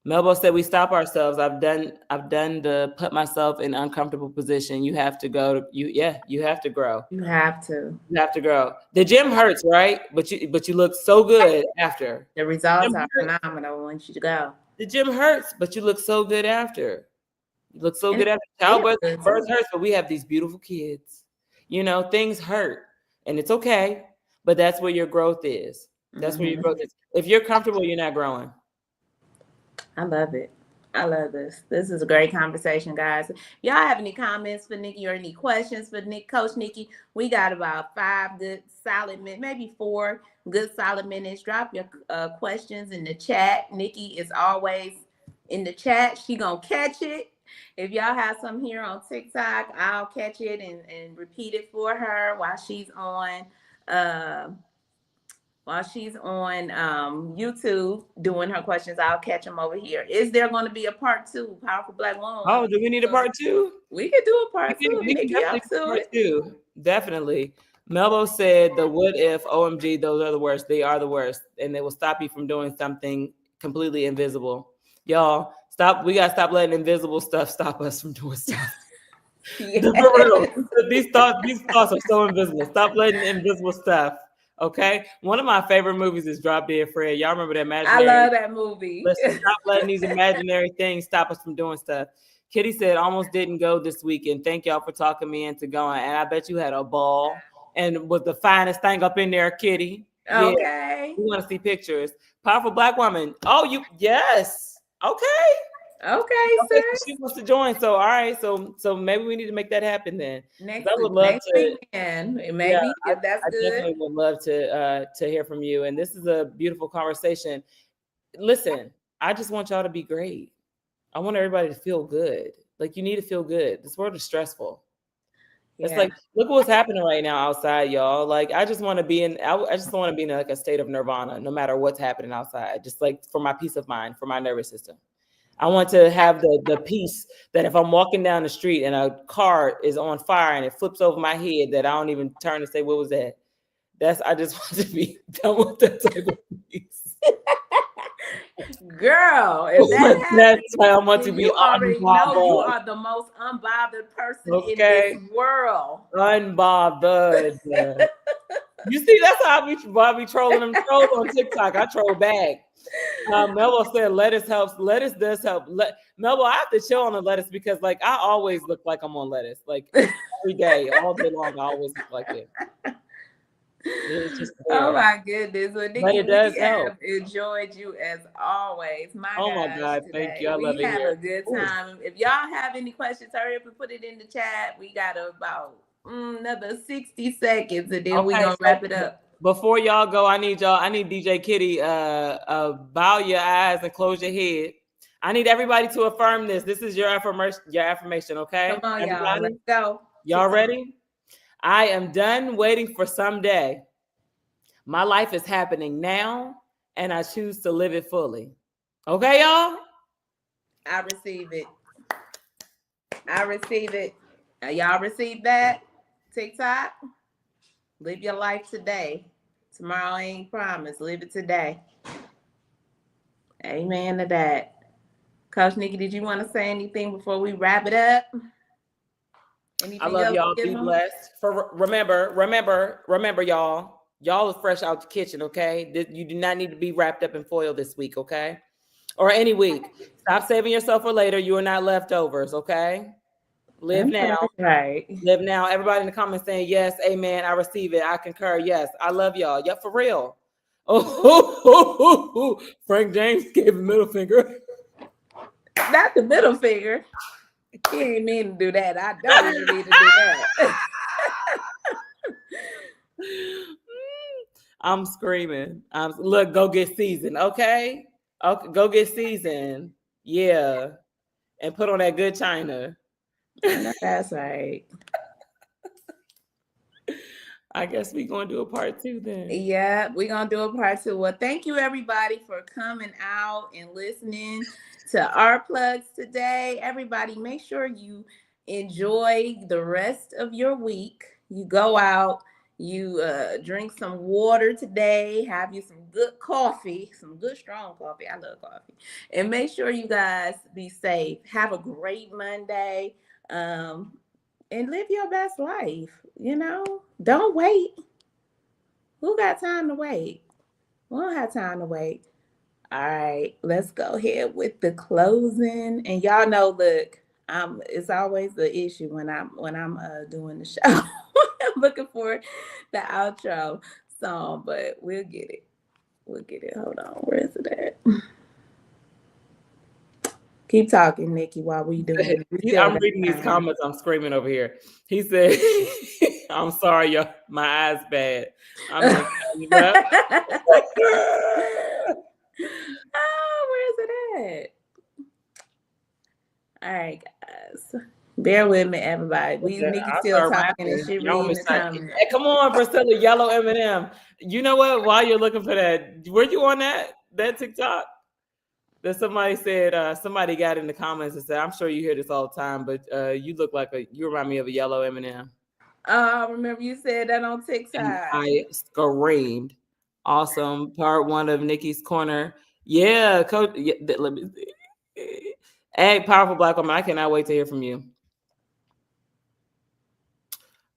Melbo said we stop ourselves. I've done the put myself in uncomfortable position. You have to go. You have to grow. You have to. You have to grow. The gym hurts, right? But you look so good after. The results are phenomenal once you go. The gym hurts, but you look so good after. You look so good after. Childbirth hurts, but we have these beautiful kids. You know, things hurt, and it's okay. But that's where your growth is. That's where your growth is. If you're comfortable, you're not growing. I love it. I love this. This is a great conversation, guys. Y'all have any comments for Nikki or any questions for Coach Nikki? We got about 5 good solid minutes, maybe 4 good solid minutes. Drop your questions in the chat. Nikki is always in the chat. She gonna catch it. If y'all have some here on TikTok, I'll catch it and repeat it for her while she's on YouTube doing her questions. I'll catch them over here. Is there going to be a part 2? Powerful Black Woman. Oh, do we need a part 2? We could do a part 2. Definitely. Melbo said the what if, OMG, those are the worst. They are the worst. And they will stop you from doing something completely invisible. Y'all, stop. We got to stop letting invisible stuff stop us from doing stuff. Yes. These thoughts are so invisible. Stop letting invisible stuff. Okay, one of my favorite movies is Drop Dead Fred. Y'all remember that imaginary? I love that movie. Let's stop letting these imaginary things stop us from doing stuff. Kitty said, almost didn't go this weekend. Thank y'all for talking me into going. And I bet you had a ball and was the finest thing up in there, Kitty. Okay. Yeah. We want to see pictures. Powerful Black Woman. Oh, yes. Okay. Okay, sir. She wants to join. So all right. So maybe we need to make that happen then. Next weekend. Maybe if that's good. I definitely would love to hear from you. And this is a beautiful conversation. Listen, I just want y'all to be great. I want everybody to feel good. Like you need to feel good. This world is stressful. It's like, look what's happening right now outside, y'all. Like, I just want to be in like a state of nirvana, no matter what's happening outside. Just like for my peace of mind, for my nervous system. I want to have the peace that if I'm walking down the street and a car is on fire and it flips over my head, that I don't even turn and say, what was that? I just want to be done with that type of peace. Girl, if that happens, that's why I want to be you already know you are the most unbothered person in this world. Unbothered. You see, that's how I be trolling them trolls on TikTok. I troll back. Melbo said lettuce helps. Lettuce does help. Melbo, I have to chill on the lettuce because like I always look like I'm on lettuce. Like every day, all day long, I always look like it. It's just oh my goodness. Well, Nikki, we have enjoyed you as always. My God, thank you. I love it. We have a good time. If y'all have any questions, hurry up and put it in the chat. We got about another 60 seconds and then we're gonna wrap it up. Before y'all go, I need DJ Kitty bow your eyes and close your head. I need everybody to affirm this. This is your affirmation, okay? Come on, y'all. Let's go. Y'all ready? I am done waiting for someday. My life is happening now, and I choose to live it fully. Okay, y'all? I receive it. I receive it. Y'all receive that? TikTok? Live your life today. Tomorrow ain't promised. Live it today. Amen to that. Coach Nikki, did you want to say anything before we wrap it up? Anything I love y'all. Be blessed. Remember, y'all. Y'all are fresh out the kitchen, okay? You do not need to be wrapped up in foil this week, okay? Or any week. Stop saving yourself for later. You are not leftovers, okay? Live now. Right. Live now. Everybody in the comments saying yes, amen. I receive it. I concur. Yes. I love y'all. Yeah, for real. Oh, Frank James gave a middle finger. Not the middle finger. He ain't mean to do that. I don't even mean to do that. I'm screaming. Look, go get seasoned, okay? Okay, go get seasoned. Yeah. And put on that good china. I know that's right. I guess we're going to do a part 2 then. Yeah, we're going to do a part 2. Well, thank you, everybody, for coming out and listening to our plugs today. Everybody, make sure you enjoy the rest of your week. You go out, you drink some water today, have you some good coffee, some good strong coffee. I love coffee. And make sure you guys be safe. Have a great Monday. And live your best life. You know, don't wait. Who got time to wait? We don't have time to wait. All right, let's go ahead with the closing. And y'all know, look, it's always the issue when I'm doing the show. I'm looking for the outro song, but we'll get it. We'll get it. Hold on, where is it at? Keep talking, Nikki, while we doing it. I'm reading these comments. I'm screaming over here. He said, I'm sorry, y'all. My eyes bad. I'm just oh, where's it at? All right, guys. Bear with me, everybody. Nikki still talking and she reading the comments. Hey, come on, Priscilla, yellow M&M. You know what? While you're looking for that, were you on that TikTok? That somebody said, somebody got in the comments and said, I'm sure you hear this all the time, but you look like you remind me of a yellow M&M. Remember you said that on TikTok. And I screamed. Awesome. Part 1 of Nikki's Corner. Yeah, coach. Yeah, let me see. Hey, powerful Black woman, I cannot wait to hear from you.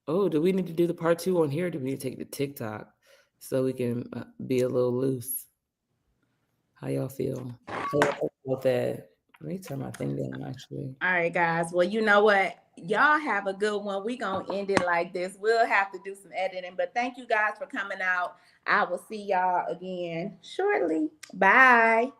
Oh, do we need to do the part 2 on here? Or do we need to take the TikTok so we can be a little loose? How y'all feel about that? Let me turn my thing down, actually. All right, guys. Well, you know what? Y'all have a good one. We're going to end it like this. We'll have to do some editing, but thank you guys for coming out. I will see y'all again shortly. Bye.